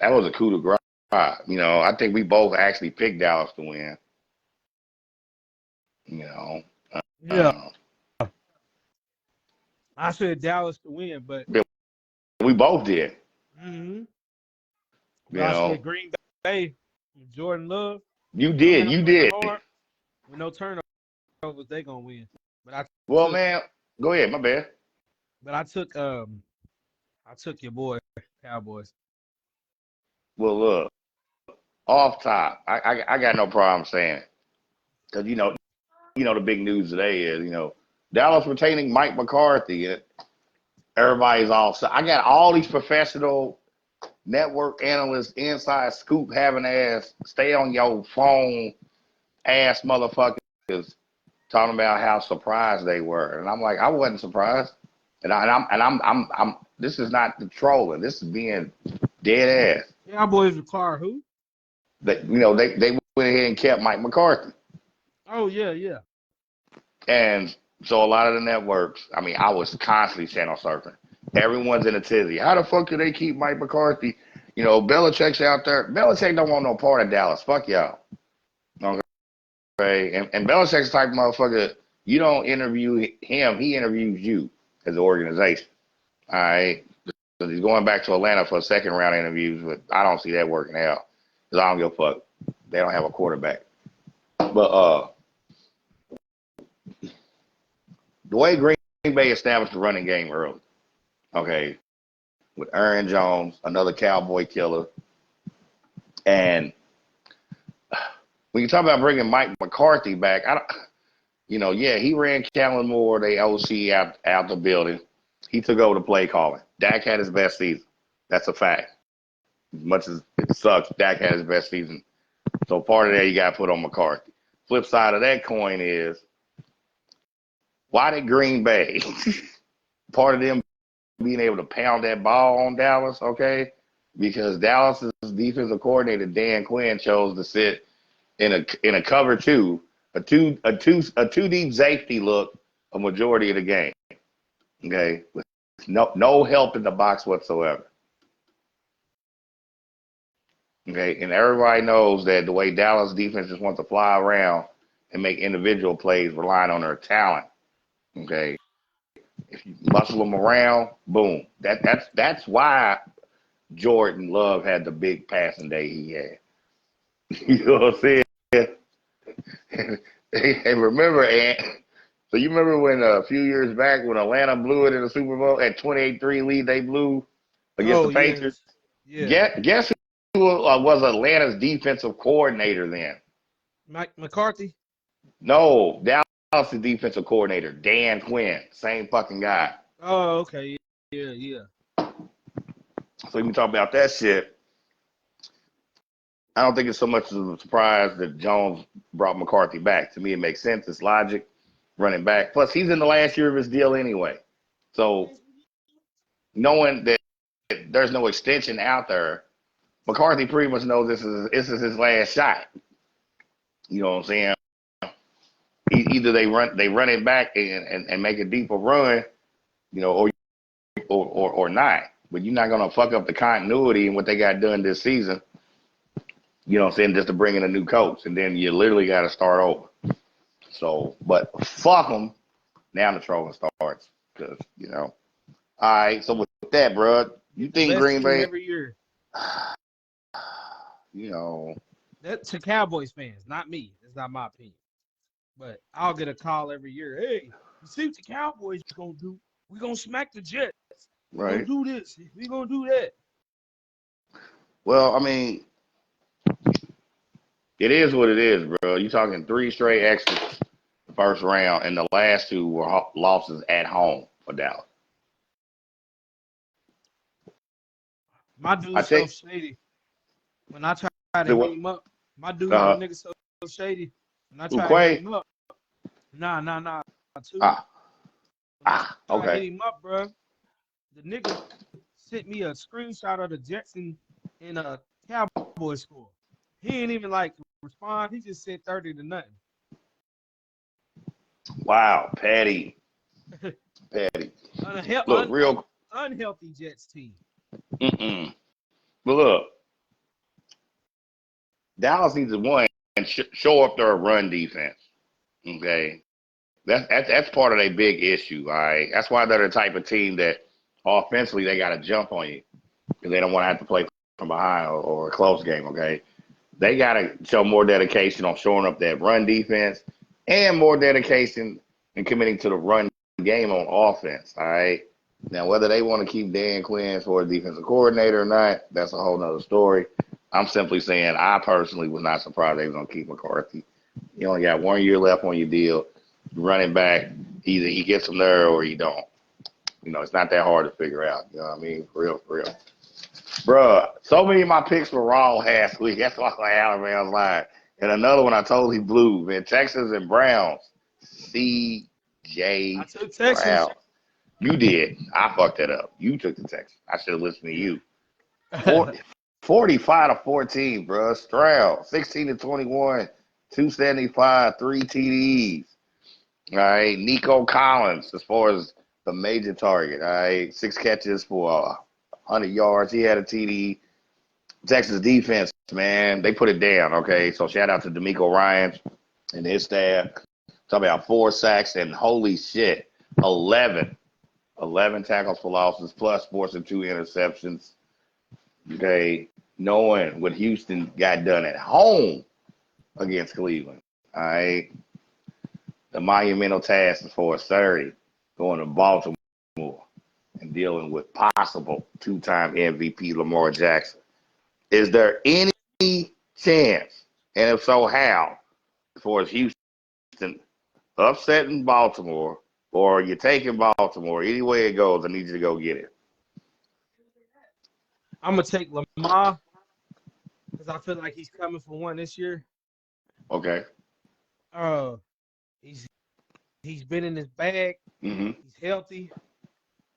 That was a coup de grace. I think we both actually picked Dallas to win. You know, Yeah, uh, I said Dallas to win, but we both did. hmm You but I know, said Green Bay with Jordan Love you coming did. out You playing did. hard with no turnovers, they gonna win. But I Well, took, man, go ahead. My bad. but I took your boy Cowboys. Well, look, off top, I got no problem saying it because the big news today is Dallas retaining Mike McCarthy. And everybody's all set. I got all these professional network analysts, inside scoop having ass, stay on your phone ass motherfuckers talking about how surprised they were, and I'm like, I wasn't surprised, I'm this is not the trolling. This is being dead ass. Cowboys require who? They went ahead and kept Mike McCarthy, Oh yeah, yeah. and so a lot of the networks. I mean, I was constantly channel surfing. Everyone's in a tizzy. How the fuck do they keep Mike McCarthy? Belichick's out there. Belichick don't want no part of Dallas. Fuck y'all. Okay, and Belichick's the type of motherfucker. You don't interview him; he interviews you as an organization. All right, so he's going back to Atlanta for a second round interviews, but I don't see that working out because I don't give a fuck. They don't have a quarterback. But the way Green Bay established the running game early, okay, with Aaron Jones, another Cowboy killer, and when you talk about bringing Mike McCarthy back, he ran Kellen Moore, they OC out the building. He took over the play calling. Dak had his best season. That's a fact. As much as it sucks, Dak had his best season. So part of that you got to put on McCarthy. Flip side of that coin is, why did Green Bay, part of them being able to pound that ball on Dallas, okay? Because Dallas's defensive coordinator, Dan Quinn, chose to sit in a cover two, a two deep safety look a majority of the game. Okay, with no help in the box whatsoever. Okay, and everybody knows that the way Dallas defense just wants to fly around and make individual plays, relying on their talent. Okay, if you muscle them around, boom. That's why Jordan Love had the big passing day he had. You know what I'm saying? And remember, Ant, so you remember when a few years back when Atlanta blew it in the Super Bowl at 28-3 lead they blew against the Oh Patriots? yes, yeah. Guess who was Atlanta's defensive coordinator then? Mike McCarthy. No, Dallas' defensive coordinator, Dan Quinn, same fucking guy. Oh okay, yeah, yeah. So you can talk about that shit. I don't think it's so much of a surprise that Jones brought McCarthy back. To me, it makes sense. It's logic, running back. Plus, he's in the last year of his deal anyway. So knowing that there's no extension out there, McCarthy pretty much knows this is his last shot. You know what I'm saying? Either they run it back and make a deeper run, or not. But you're not gonna fuck up the continuity and what they got done this season. You know what I'm saying? Just to bring in a new coach, and then you literally got to start over. So, but fuck them. Now the trolling starts because All right. So with that, bro, you The think best Green team Bay? every year. You know, That's to Cowboys fans, not me. That's not my opinion. But I'll get a call every year. Hey, you see what the Cowboys gonna do? We gonna smack the Jets. We gonna right? do this. We gonna do that. Well, I mean, it is what it is, bro. You talking 3 straight exits the first round, and the last 2 were losses at home for Dallas. My I dude's so think. shady. When I try to The hit what? him up, my nigga so shady. When I try to hit Quay. him up, nah, too. Ah, When I try to hit okay. him up, bro, the nigga sent me a screenshot of the Jets in a Cowboys score. He ain't even like respond. He just said 30-0. Wow, Patty. Patty. Look, real. Unhealthy Jets team. Mm-mm. But look. Dallas needs to one and show up their run defense. Okay, that's part of their big issue. All right, that's why they're the type of team that offensively they got to jump on you because they don't want to have to play from behind or a close game. Okay, they got to show more dedication on showing up that run defense and more dedication and committing to the run game on offense. All right. Now, whether they want to keep Dan Quinn for a defensive coordinator or not, that's a whole nother story. I'm simply saying I personally was not surprised they was going to keep McCarthy. You only got 1 year left on your deal. Running back, either he gets them there or he don't. You know, it's not that hard to figure out. You know what I mean? For real. Bruh, so many of my picks were wrong last week. That's why Alabama's lying. And another one I totally blew, man. Texans and Browns. C.J. I took Texas. Brown. You did. I fucked that up. You took the Texans. I should have listened to you. 45-14, bro. Stroud, 16-21, 275, 3 TDs. All right. Nico Collins, as far as the major target. All right. 6 catches for 100 yards. He had a TD. Texas defense, man, they put it down. Okay. So shout out to D'Amico Ryans and his staff. Talk about 4 sacks and holy shit, 11 tackles for losses plus forcing 2 interceptions. Okay, knowing what Houston got done at home against Cleveland. All right, the monumental task is for 30 going to Baltimore and dealing with possible 2-time MVP Lamar Jackson. Is there any chance, and if so, how, for Houston upsetting Baltimore? Or you're taking Baltimore. Any way it goes, I need you to go get it. I'm going to take Lamar because I feel like he's coming for one this year. Okay. He's been in his bag. Mm-hmm. He's healthy.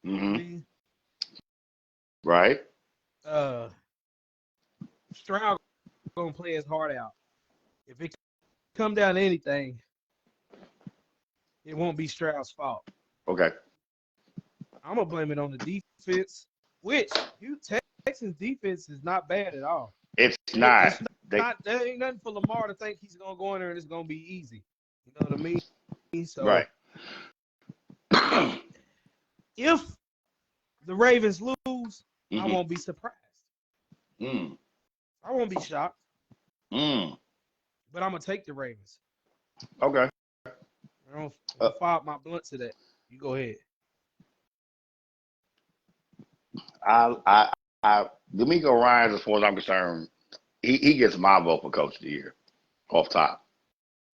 Mm-hmm. Right. Stroud going to play his heart out. If it come down to anything, it won't be Stroud's fault. Okay. I'm going to blame it on the defense, which Texans defense is not bad at all. It's not. There ain't nothing for Lamar to think he's going to go in there and it's going to be easy. You know what I mean? So, right. If the Ravens lose, I won't be surprised. I won't be shocked. But I'm going to take the Ravens. Okay. I don't fire up my blunt to that. You go ahead. D'Amico Ryans, as far as I'm concerned, he gets my vote for Coach of the Year off top.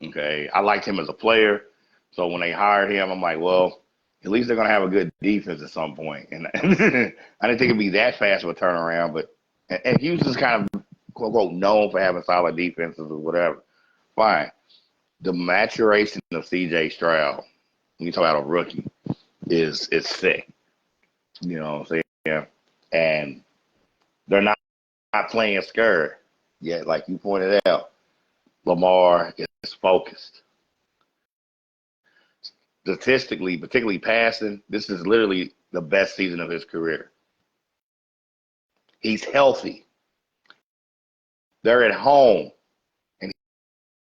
Okay. I liked him as a player. So when they hired him, I'm like, well, at least they're going to have a good defense at some point. And I didn't think it'd be that fast of a turnaround, but and Houston's kind of, quote unquote, known for having solid defenses or whatever. Fine. The maturation of C.J. Stroud, when you talk about a rookie, is sick. You know what I'm saying? And they're not playing scared yet, like you pointed out. Lamar is focused. Statistically, particularly passing, this is literally the best season of his career. He's healthy. They're at home.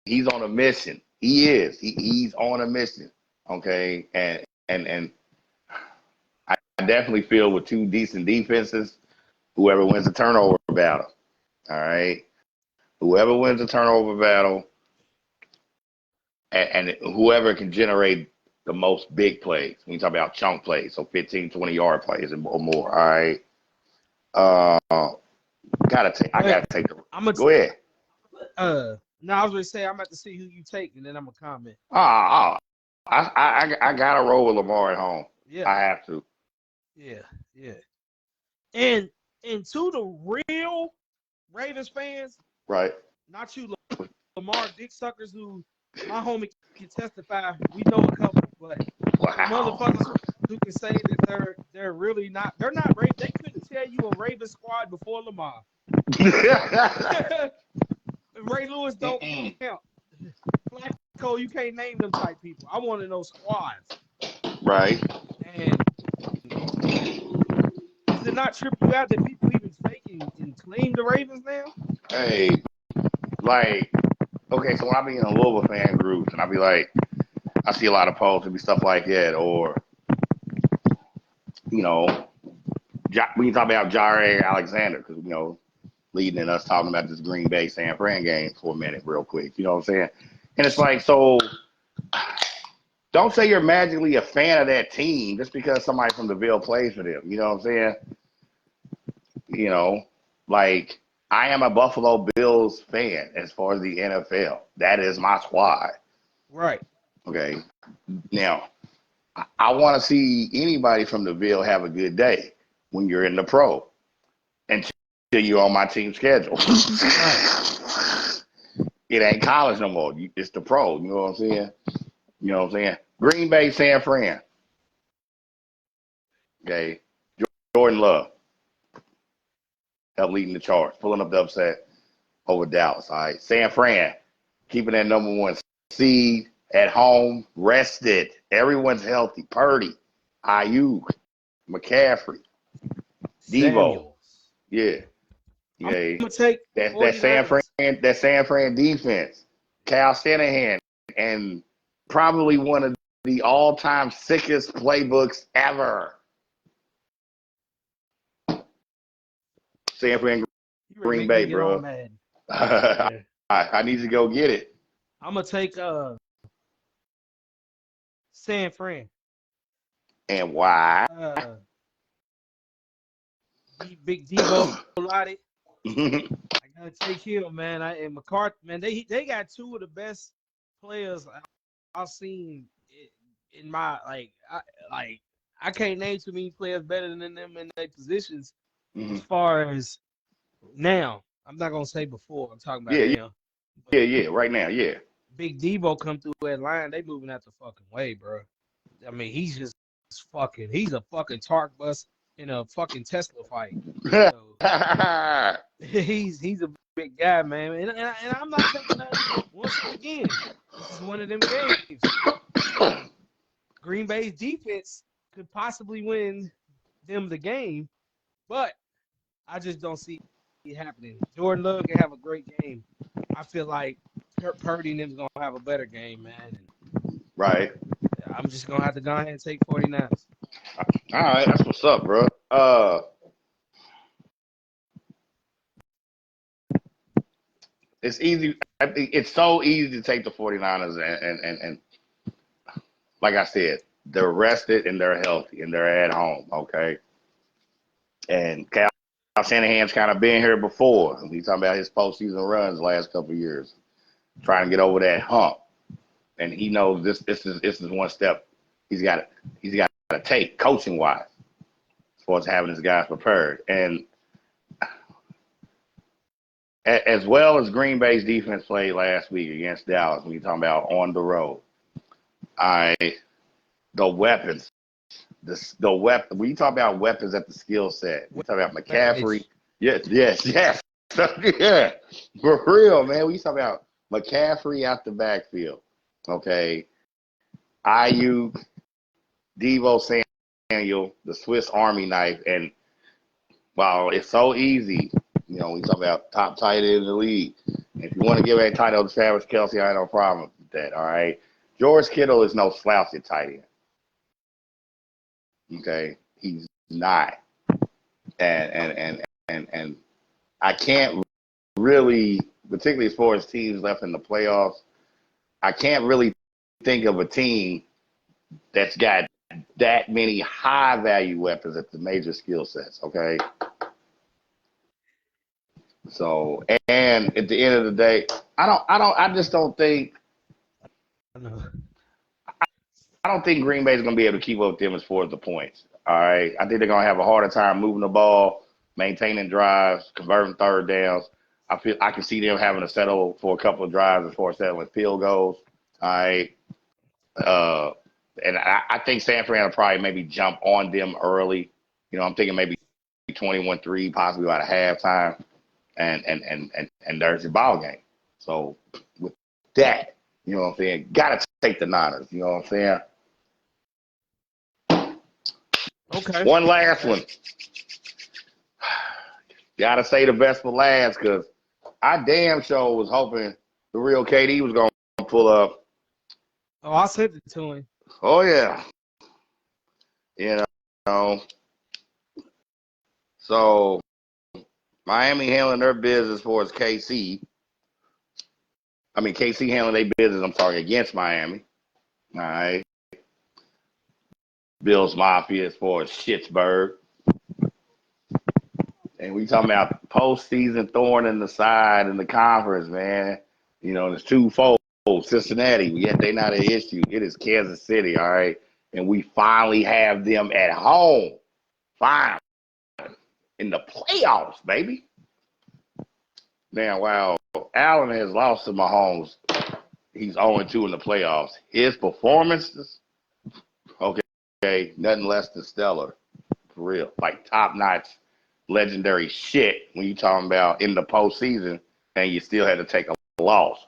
He's on a mission. He is. He's on a mission. Okay. And I definitely feel with 2 decent defenses, whoever wins the turnover battle. All right. Whoever wins the turnover battle and whoever can generate the most big plays. When you talk about chunk plays, so 15, 20-yard plays or more. All right. I gotta take the. Go ahead. No, I was going to say I'm about to see who you take, and then I'm going to comment. I gotta roll with Lamar at home. Yeah, I have to. Yeah. And to the real Ravens fans, right? Not you, Lamar dick suckers, who my homie can testify. We know a couple, but motherfuckers who can say that they're really not. They're not. They couldn't tell you a Ravens squad before Lamar. Ray Lewis don't count. Flacco, you can't name them type people. I want to know squads. Right. And does it not trip you out that people even fake and claim the Ravens now? Hey, like, okay, so when I be in a Louisville fan groups and I be like, I see a lot of posts and be stuff like that, or you know, we can talk about Jaire Alexander because leading in us talking about this Green Bay San Fran game for a minute, real quick. You know what I'm saying? And it's like, so don't say you're magically a fan of that team just because somebody from the Ville plays for them. You know what I'm saying? Like I am a Buffalo Bills fan as far as the NFL. That is my squad. Right. Okay. Now, I want to see anybody from the Ville have a good day when you're in the pro until you're on my team schedule. It ain't college no more. It's the pro. You know what I'm saying? You know what I'm saying? Green Bay, San Fran. Okay. Jordan Love. Help leading the charge. Pulling up the upset over Dallas. All right. San Fran. Keeping that number one seed at home. Rested. Everyone's healthy. Purdy. Ayuk. McCaffrey. Devo. Yeah. I'm gonna take that San Fran defense. Cal Shanahan and probably one of the all-time sickest playbooks ever. San Fran, Green Bay, bro. I need to go get it. I'm gonna take San Fran. And why? Big Devo Lottie. I gotta take him, man. And McCarthy, man, they got two of the best players I've seen in my I can't name too many players better than them in their positions as far as now. I'm not gonna say before. I'm talking about now. Yeah, right now, yeah. Big Devo come through that line. They moving out the fucking way, bro. I mean, he's a fucking Tark bus in a fucking Tesla fight. So, he's a big guy, man. And I'm not taking nothing. Once again, this is one of them games. Green Bay's defense could possibly win them the game, but I just don't see it happening. Jordan Love can have a great game. I feel like Purdy and them's gonna have a better game, man. Right. I'm just gonna have to go ahead and take 49ers. All right, that's what's up, bro. It's easy. I think it's so easy to take the 49ers and like I said, they're rested and they're healthy and they're at home, okay? And Cal Shanahan's kind of been here before. We talking about his postseason runs the last couple of years, trying to get over that hump. And he knows this is one step he's got to take coaching wise, as far as having his guys prepared. And as well as Green Bay's defense played last week against Dallas, when you're talking about on the road, the weapons, the weapon. When you talk about weapons at the skill set, we talk about McCaffrey. Yes. Yeah, for real, man. We talk about McCaffrey out the backfield. Okay, Ayuk, Devo Samuel, the Swiss Army knife, and while it's so easy, we talk about top tight end in the league. If you want to give a title to Travis Kelce, I have no problem with that. All right, George Kittle is no slouch at tight end. Okay, he's not, and I can't really, particularly as far as teams left in the playoffs, I can't really think of a team that's got that many high value weapons at the major skill sets. Okay. So, and at the end of the day, I just don't think, I don't think Green Bay is going to be able to keep up with them as far as the points. All right. I think they're going to have a harder time moving the ball, maintaining drives, converting third downs. I can see them having to settle for a couple of drives as far as settling field goals. All right. And I think San Fran will probably maybe jump on them early. I'm thinking maybe 21-3, possibly about a halftime, and there's your ball game. So with that, you know what I'm saying, gotta take the Niners. You know what I'm saying? Okay. One last one. Gotta say the best for last, because I damn sure was hoping the real KD was gonna pull up. Oh, I sent it to him. Oh yeah, you know. So Miami handling their business for its KC. I mean KC handling their business. I'm sorry, against Miami. All right. Bills Mafia as far as Schittsburg. And we talking about postseason thorn in the side in the conference, man. You know, there's twofold. Cincinnati, yet they not an issue. It is Kansas City, all right? And we finally have them at home. Fine. In the playoffs, baby. Now, while Allen has lost to Mahomes, he's 0-2 in the playoffs. His performances, okay, nothing less than stellar. For real. Like top-notch, legendary shit when you talking about in the postseason and you still had to take a loss.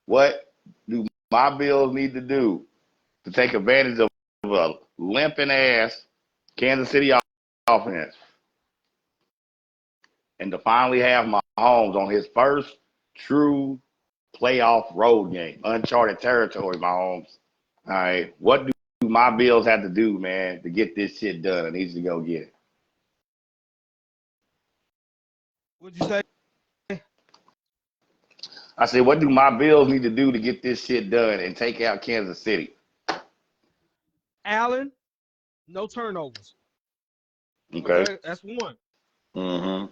What do my Bills need to do to take advantage of a limping ass Kansas City offense and to finally have Mahomes on his first true playoff road game, uncharted territory, Mahomes? All right, what do my Bills have to do, man, to get this shit done? I need you to go get it. What'd you say? I said, what do my Bills need to do to get this shit done and take out Kansas City? Allen, no turnovers. Okay. That's one. Mm-hmm.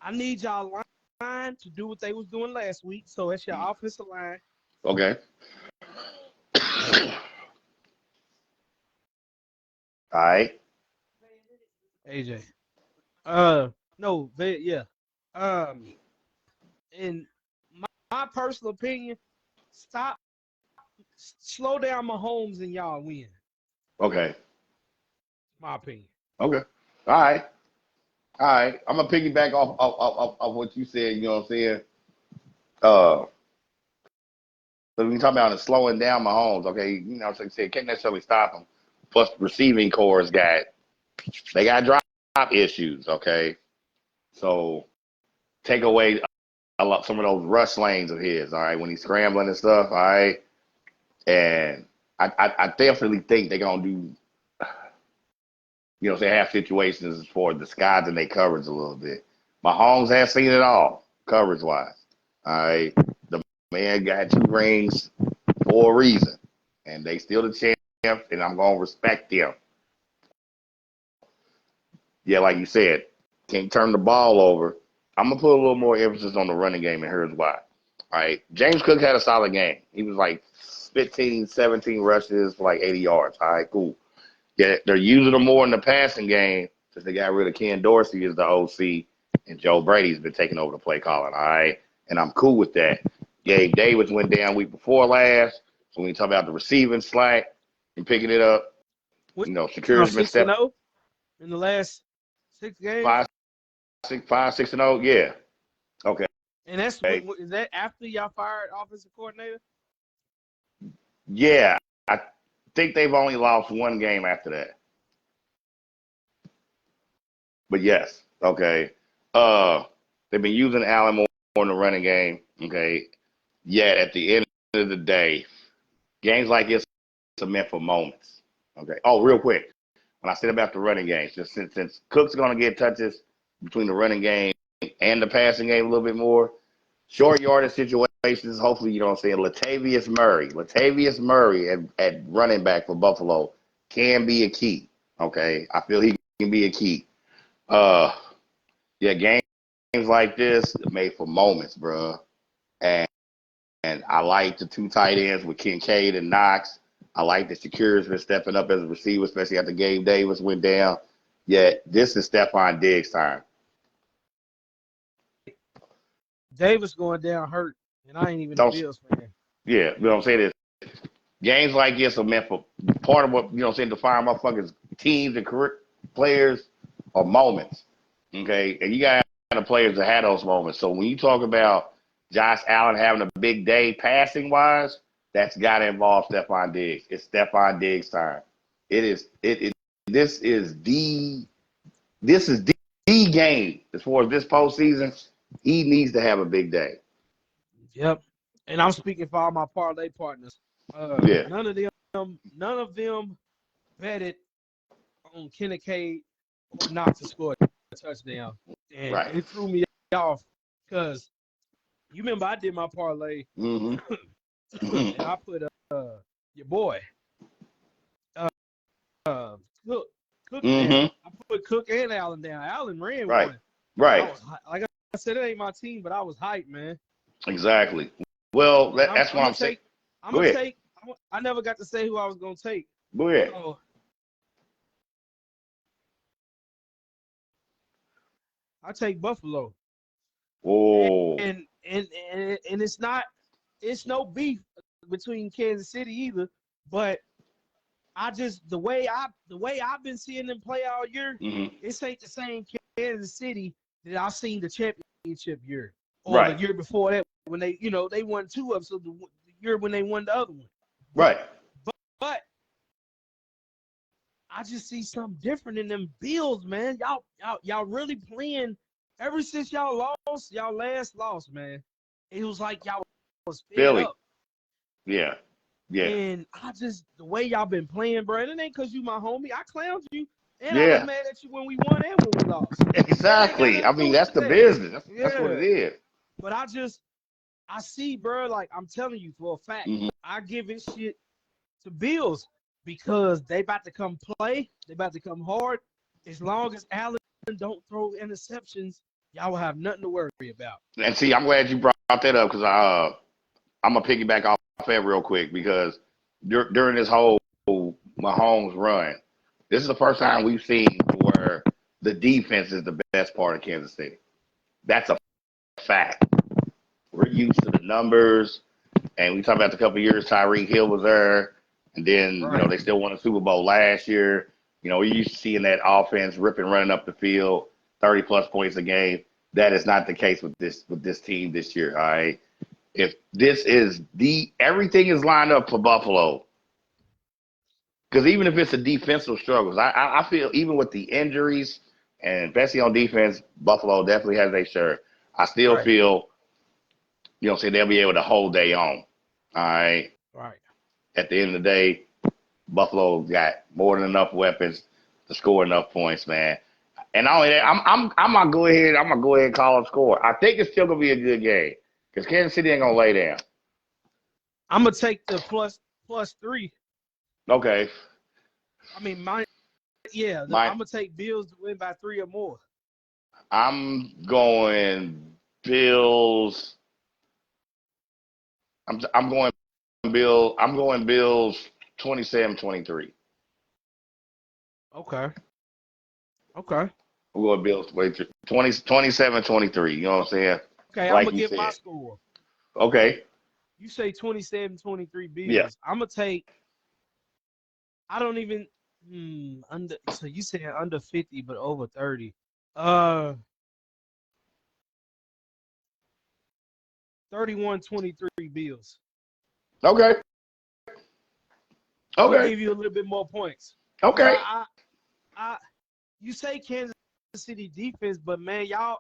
I need y'all line to do what they was doing last week. So that's your offensive line. Okay. All right. AJ. No, yeah. In my personal opinion, slow down Mahomes and y'all win. Okay. My opinion. Okay. All right. All right. I'm gonna piggyback off what you said. You know what I'm saying? So when you talk about slowing down Mahomes, okay, you know, so you said can't necessarily stop him. Plus, receiving cores got drop issues. Okay, so take away some of those rush lanes of his. All right, when he's scrambling and stuff. All right, and I definitely think they're gonna do. You know, they have situations for disguising their coverage a little bit. Mahomes has seen it all, coverage wise. All right. The man got 2 rings for a reason. And they still the champ, and I'm gonna respect them. Yeah, like you said, can't turn the ball over. I'm gonna put a little more emphasis on the running game, and here's why. All right. James Cook had a solid game. He was like 15, 17 rushes for like 80 yards. All right, cool. Yeah, they're using them more in the passing game since they got rid of Ken Dorsey as the OC, and Joe Brady's been taking over the play calling. All right, and I'm cool with that. Gabe Davis went down week before last, so when you talk about the receiving slack and picking it up, you know, Shakur's been 6-0 in the last 6 games. 5-6-0. Yeah. Okay. And that's is that after y'all fired offensive coordinator? Yeah, I think they've only lost 1 game after that. But yes, okay. They've been using Allen more in the running game. Okay. Yet at the end of the day, games like this are meant for moments. Okay. Oh, real quick. When I said about the running game, just since Cook's gonna get touches between the running game and the passing game a little bit more, short yardage situations, hopefully, you know what I'm saying, Latavius Murray at running back for Buffalo can be a key. Okay. I feel he can be a key. Yeah, games like this are made for moments, bro. And I like the 2 tight ends with Kincaid and Knox. I like that Shakur's been stepping up as a receiver, especially after Gabe Davis went down. Yet this is Stephon Diggs' time. Davis going down hurt, and I ain't even a Bills fan. Yeah, you know what I'm saying? Games like this are meant for part of what, you know what I'm saying, define motherfuckers, teams and career players or moments. Okay? And you got the players that had those moments. So when you talk about Josh Allen having a big day passing wise, that's got to involve Stephon Diggs. It's Stephon Diggs' time. This is the game as far as this postseason, he needs to have a big day. Yep. And I'm speaking for all my parlay partners. Yeah. None of them betted on Kincaid or not to score a touchdown. And Right. it threw me off because you remember I did my parlay Mm-hmm. and I put your boy uh, Cook down. Mm-hmm. I put Cook and Allen down. Allen ran Right. one. I Right. was like I said, it ain't my team, but I was hyped, man. Exactly. Well, And that's what I'm saying. I'm Go gonna ahead. take. I never got to say who I was gonna take. Go ahead. So I take Buffalo. Oh. And it's no beef between Kansas City either, but I just the way I've been seeing them play all year, Mm-hmm. this ain't the same Kansas City that I've seen the championship year or the Right. year before that when they won two of them, so the year when they won the other one. Right. But I just see something different in them Bills, man. Y'all really playing ever since y'all last lost, man. It was like y'all was fed Philly. up. Yeah. Yeah. And the way y'all been playing, bro, it ain't because you my homie. I clowned you. And I was Yeah. mad at you when we won and when we lost. Exactly. I mean, that's the That. business. That's what Yeah. it is. But I see, bro, like I'm telling you for a fact, Mm-hmm. I give it shit to Bills because they about to come play. They about to come hard. As long as Allen don't throw interceptions, y'all will have nothing to worry about. And see, I'm glad you brought that up because I'm gonna piggyback off that real quick because during this whole Mahomes run, this is the first time we've seen where the defense is the best part of Kansas City. That's a fact. We're used to the numbers, and we talked about the couple of years Tyreek Hill was there, and then Right. they still won a Super Bowl last year. We're used to seeing that offense ripping, running up the field, 30+ points a game. That is not the case with this team this year. All right, if this is everything is lined up for Buffalo, because even if it's a defensive struggles, I feel even with the injuries and especially on defense, Buffalo definitely has their share. I still Right. feel say they'll be able to hold their own. All right. Right. At the end of the day, Buffalo got more than enough weapons to score enough points, man. And not only that, I'm gonna go ahead. I'm gonna go ahead and call a score. I think it's still gonna be a good game because Kansas City ain't gonna lay down. I'm gonna take the +3. Okay. I mean, I'm gonna take Bills to win by 3 or more. I'm going Bills. I'm going Bill. I'm going Bills 27-23. Okay. I'm going Bills 27-23. You know what I'm saying? Okay, I'm Like gonna you give my said. score. Okay. You say 27-23 Bills. Yeah. I'm gonna take. I don't even under. So you said under 50, but over 30. 31-23 Bills. Okay. I'm gonna Okay. give you a little bit more points. Cause Okay. you say Kansas City defense, but man, y'all,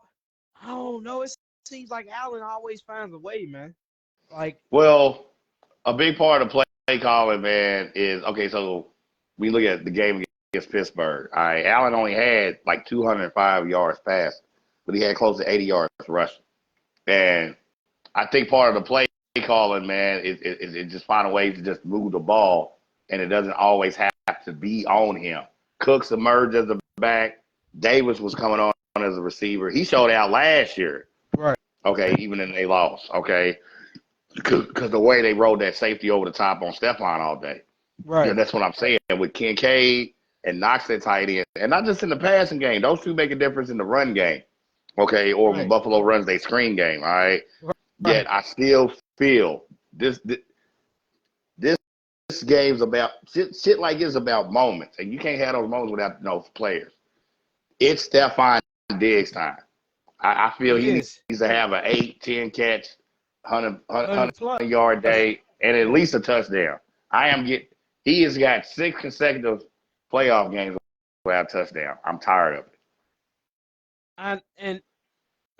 I don't know. It seems like Allen always finds a way, man. Like, Well, a big part of play calling, man, is okay. So we look at the game against Pittsburgh. All right, Allen only had like 205 yards passed, but he had close to 80 yards rushing. And I think part of the play calling, man, is just finding ways to just move the ball, and it doesn't always have to be on him. Cooks emerged as a back. Davis was coming on as a receiver. He showed out last year. right, Okay, even in they lost. Okay, because the way they rolled that safety over the top on Stephon all day. right, That's what I'm saying. With Kincaid and Knox at tight end, and not just in the passing game, those two make a difference in the run game. Okay, or when right, Buffalo runs their screen game. All right. right, Yet I still feel this game's about shit like it's about moments, and you can't have those moments without those players. It's Stephon Diggs time. I feel it he is. needs to have an 8-10 catch, 100 plus. yard day, and at least a touchdown. He has got 6 consecutive playoff games without a touchdown. I'm tired of it. And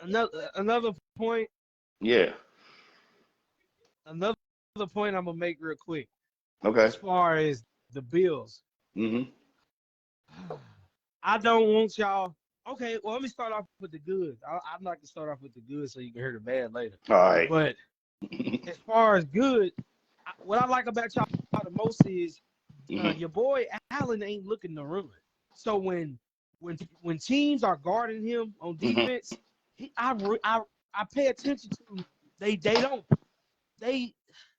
another point, Yeah. another point I'm gonna make real quick. Okay. As far as the Bills, Mm-hmm. I don't want y'all. Okay, well, let me start off with the good. I'd like to start off with the good so you can hear the bad later. All right. But as far as good, what I like about y'all the most is Mm-hmm. your boy Allen ain't looking to run. So when teams are guarding him on Mm-hmm. defense, I pay attention to they don't they.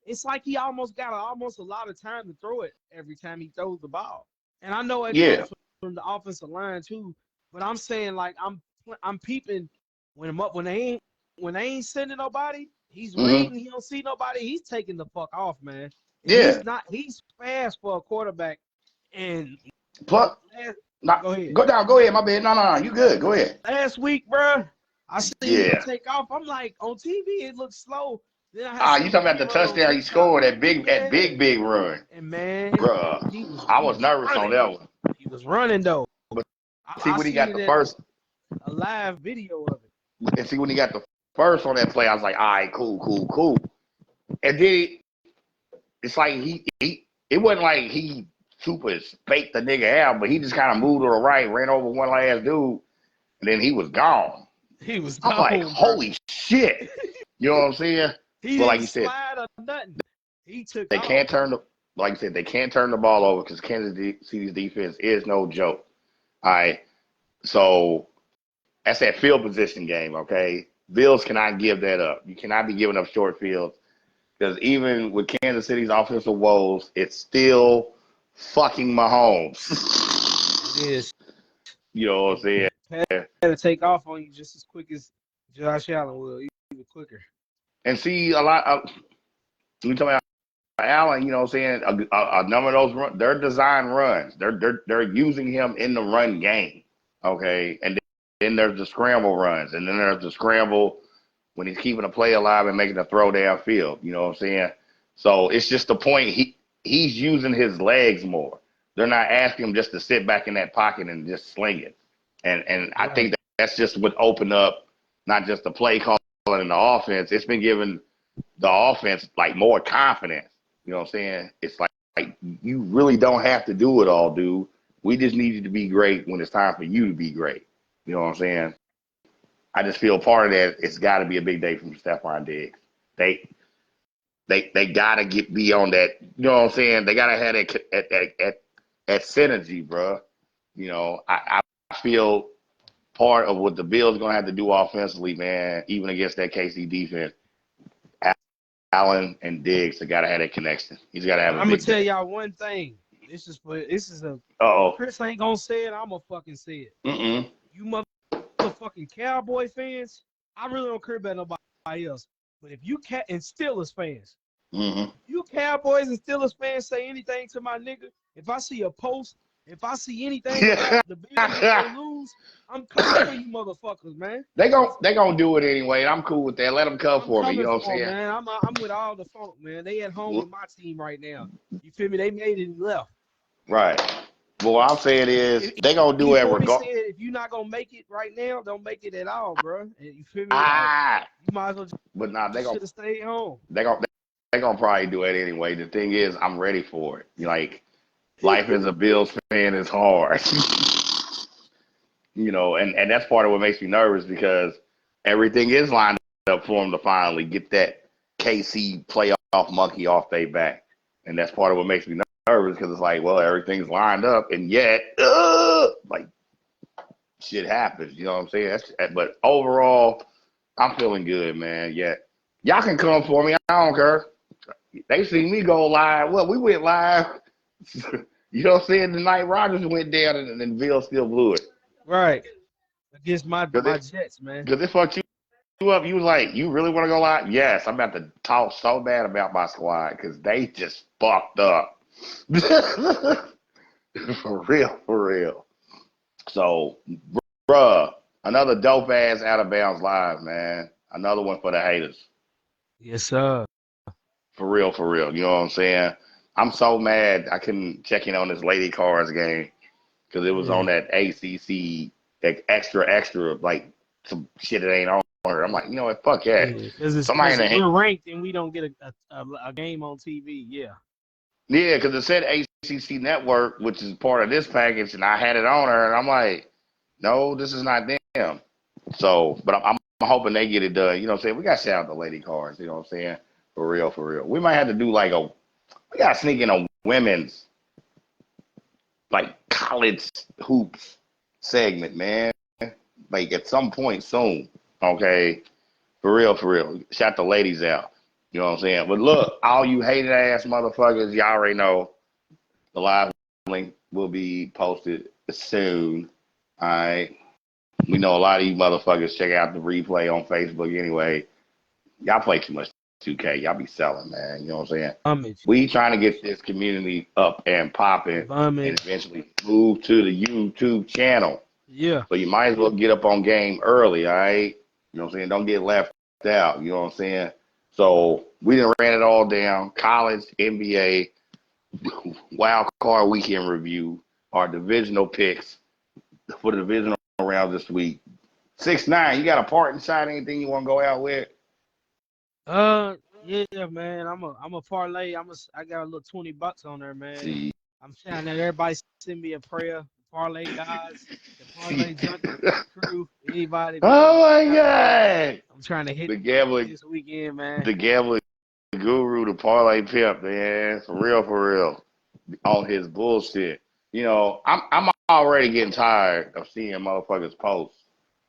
It's like he almost got almost a lot of time to throw it every time he throws the ball. And I know it Yeah. comes from the offensive line too, but I'm saying like I'm peeping when they ain't sending nobody, he's Mm-hmm. reading, he don't see nobody, he's taking the fuck off, man. And Yeah. he's fast for a quarterback. And Plus, last, not go ahead. go down. Go ahead. My bad. No, no, no. You good. Go ahead. Last week, bro, I seen him Yeah. take off. I'm like, on TV it looks slow. Then I had Ah, you seen him talking about the run on touchdown he TikTok. scored that Yeah. big run, And man, bruh. I he was was nervous on running. that one. He was running though. But see I when he seen got it the at first, a live video of it. and see when he got the first on that play, I was like, all right, cool, cool, cool. And then it's like it wasn't like he super spaked the nigga out, but he just kind of moved to the right, ran over one last dude, and then he was gone. He was I'm like, gone, bro. holy shit. You know what I'm saying? He But like didn't you said, slide or nothing. He took they off. can't turn the like I said, they can't turn the ball over because Kansas City's defense is no joke. All right. So that's that field position game, okay? Bills cannot give that up. You cannot be giving up short fields because even with Kansas City's offensive woes, it's still fucking Mahomes. It is. You know what I'm saying? Had to take off on you just as quick as Josh Allen will, even quicker. And see, a lot of, you talking about Allen, you know what I'm saying? A number of those they're design runs. They're using him in the run game. Okay. And then there's the scramble runs. And then there's the scramble when he's keeping a play alive and making a throw downfield. You know what I'm saying? So it's just the point he's using his legs more. They're not asking him just to sit back in that pocket and just sling it. And I Right. think that's just what opened up not just the play calling and the offense. It's been giving the offense like more confidence. You know what I'm saying? It's like you really don't have to do it all, dude. We just need you to be great when it's time for you to be great. You know what I'm saying? I just feel part of that. It's got to be a big day from Stephon Diggs. They they gotta be on that. You know what I'm saying? They gotta have that synergy, bro. You know, I feel part of what the Bills gonna have to do offensively, man. Even against that KC defense, Allen and Diggs, they gotta have that connection. He's gotta have a I'm gonna big tell day. y'all one thing. This is a Uh Chris ain't gonna say it. I'm gonna fucking say it. oh. You motherfucking Cowboy fans, I really don't care about nobody else. But if you and Steelers fans, Mm-mm. you Cowboys and Steelers fans say anything to my nigga, if I see a post, if I see anything about the Bills if they lose, I'm coming for you motherfuckers, man. they gonna do it anyway. I'm cool with that. Let them come I'm for me. You coming know what for I'm them, saying? man. I'm with all the funk, man. They at home with my team right now. You feel me? They made it and left. Right. But what I'm saying is If they gonna do it E40 said regard. if you're not gonna make it right now, don't make it at all, bro. And you feel me? Like Ah, you might as well but nah, just should have stayed home. they gonna they gonna probably do it anyway. The thing is, I'm ready for it. Like life as a Bills fan is hard. You know, and that's part of what makes me nervous because everything is lined up for them to finally get that KC playoff monkey off their back, and that's part of what makes me nervous because it's like, well, everything's lined up, and yet, like shit happens. You know what I'm saying? But overall, I'm feeling good, man. Yet, y'all can come for me. I don't care. They see me go live. Well, we went live. You know what I'm saying? The night Rodgers went down, and then Bill still blew it. Right. Against Cause my it, Jets, man. cause it fucked you up. You was like, you really want to go live? Yes, I'm about to talk so bad about my squad because they just fucked up. For real, for real. So, bruh, another dope ass out of bounds live, man. Another one for the haters. Yes, sir. For real, for real. You know what I'm saying? I'm so mad I couldn't check in on this Lady Cards game because it was Yeah. on that ACC. like extra, like some shit that ain't on her. I'm like, you know what? Fuck that. Yeah, because Somebody in the we're ranked and we don't get a game on TV. Yeah. yeah, because it said ACC Network, which is part of this package, and I had it on her, and I'm like, no, this is not them. So, but I'm hoping they get it done. You know what I'm saying? We got to shout out the lady cards. You know what I'm saying? For real, for real. We might have to do like we got to sneak in a women's, like college hoops segment, man. Like at some point soon. Okay? For real, for real. Shout the ladies out. You know what I'm saying? But look, all you hated ass motherfuckers, y'all already know the live link will be posted soon. All right. We know a lot of you motherfuckers check out the replay on Facebook anyway. Y'all play too much 2K. Y'all be selling, man. You know what I'm saying? Bummage. We trying to get this community up and popping and eventually move to the YouTube channel. Yeah. So you might as well get up on game early, all right? You know what I'm saying? Don't get left out. You know what I'm saying? So we done ran it all down. College, NBA, wild card weekend review, our divisional picks for the divisional round this week. 6ix9ine, you got a part inside anything you want to go out with? Yeah, man. I'm a parlay. I got a little $20 on there, man. See. I'm trying to everybody send me a prayer. Parlay guys, the parlay junkie crew, anybody. Man, Oh my God! I'm trying to hit the gambling this weekend, man. The gambling guru, the parlay pimp, man, for real, on his bullshit. You know, I'm already getting tired of seeing motherfuckers post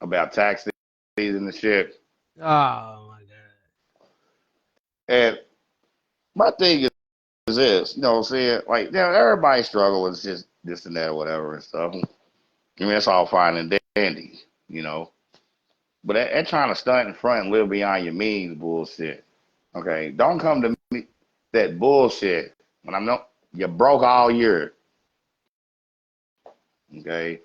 about tax season and shit. Oh my God! And my thing is this, you know what I'm saying? Like, you know, everybody struggles with just this and that or whatever and stuff. I mean, that's all fine and dandy, you know. But that trying to stunt in front and live beyond your means bullshit. Okay, don't come to me that bullshit when I'm not. You broke all year. Okay,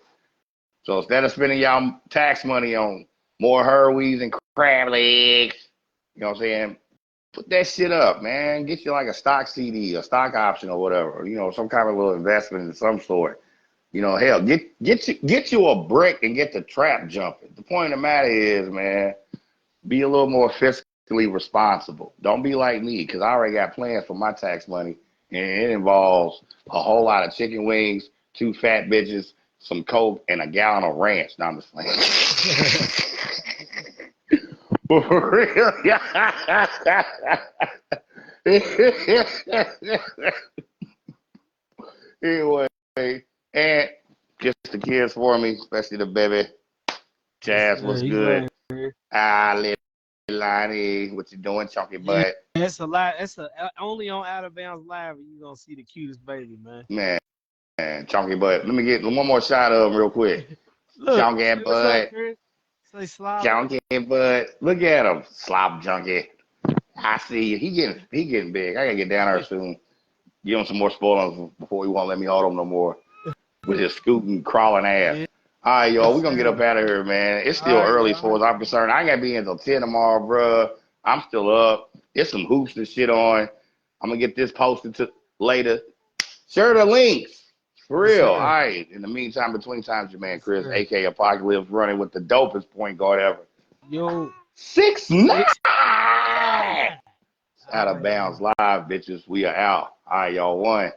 so instead of spending y'all tax money on more Herwees and crab legs, you know what I'm saying? Put that shit up, man. Get you like a stock CD, a stock option or whatever. You know, some kind of little investment of some sort. You know, hell, get you a brick and get the trap jumping. The point of the matter is, man, be a little more fiscally responsible. Don't be like me, because I already got plans for my tax money, and it involves a whole lot of chicken wings, 2 fat bitches, some Coke, and a gallon of ranch. Now I'm just playing. For real. Anyway, and just the kids for me, especially the baby. Jazz, what's good? Little Lonnie, what you doing, chunky butt? That's a lot. That's only on Out of Bounds Live you gonna see the cutest baby, man. Man, chunky butt. Let me get one more shot of him real quick. Look, chunky butt. Say slop. Chunky butt. Look at him, slop junkie. I see you. He getting big. I gotta get down there soon. Give him some more spoilers before he won't let me hold him no more with his scooting, crawling ass. Yeah. All right, y'all, we're going to get up out of here, man. It's still early as far as I'm concerned. I ain't got to be in until 10 tomorrow, bro. I'm still up. There's some hoops and shit on. I'm going to get this posted to later. Share the links. For real. All right. In the meantime, between times, your man Chris, a.k.a. Apocalypse, running with the dopest point guard ever. Yo. 6ix9ine. Out of Bounds Live, bitches. We are out. All right, y'all. 1.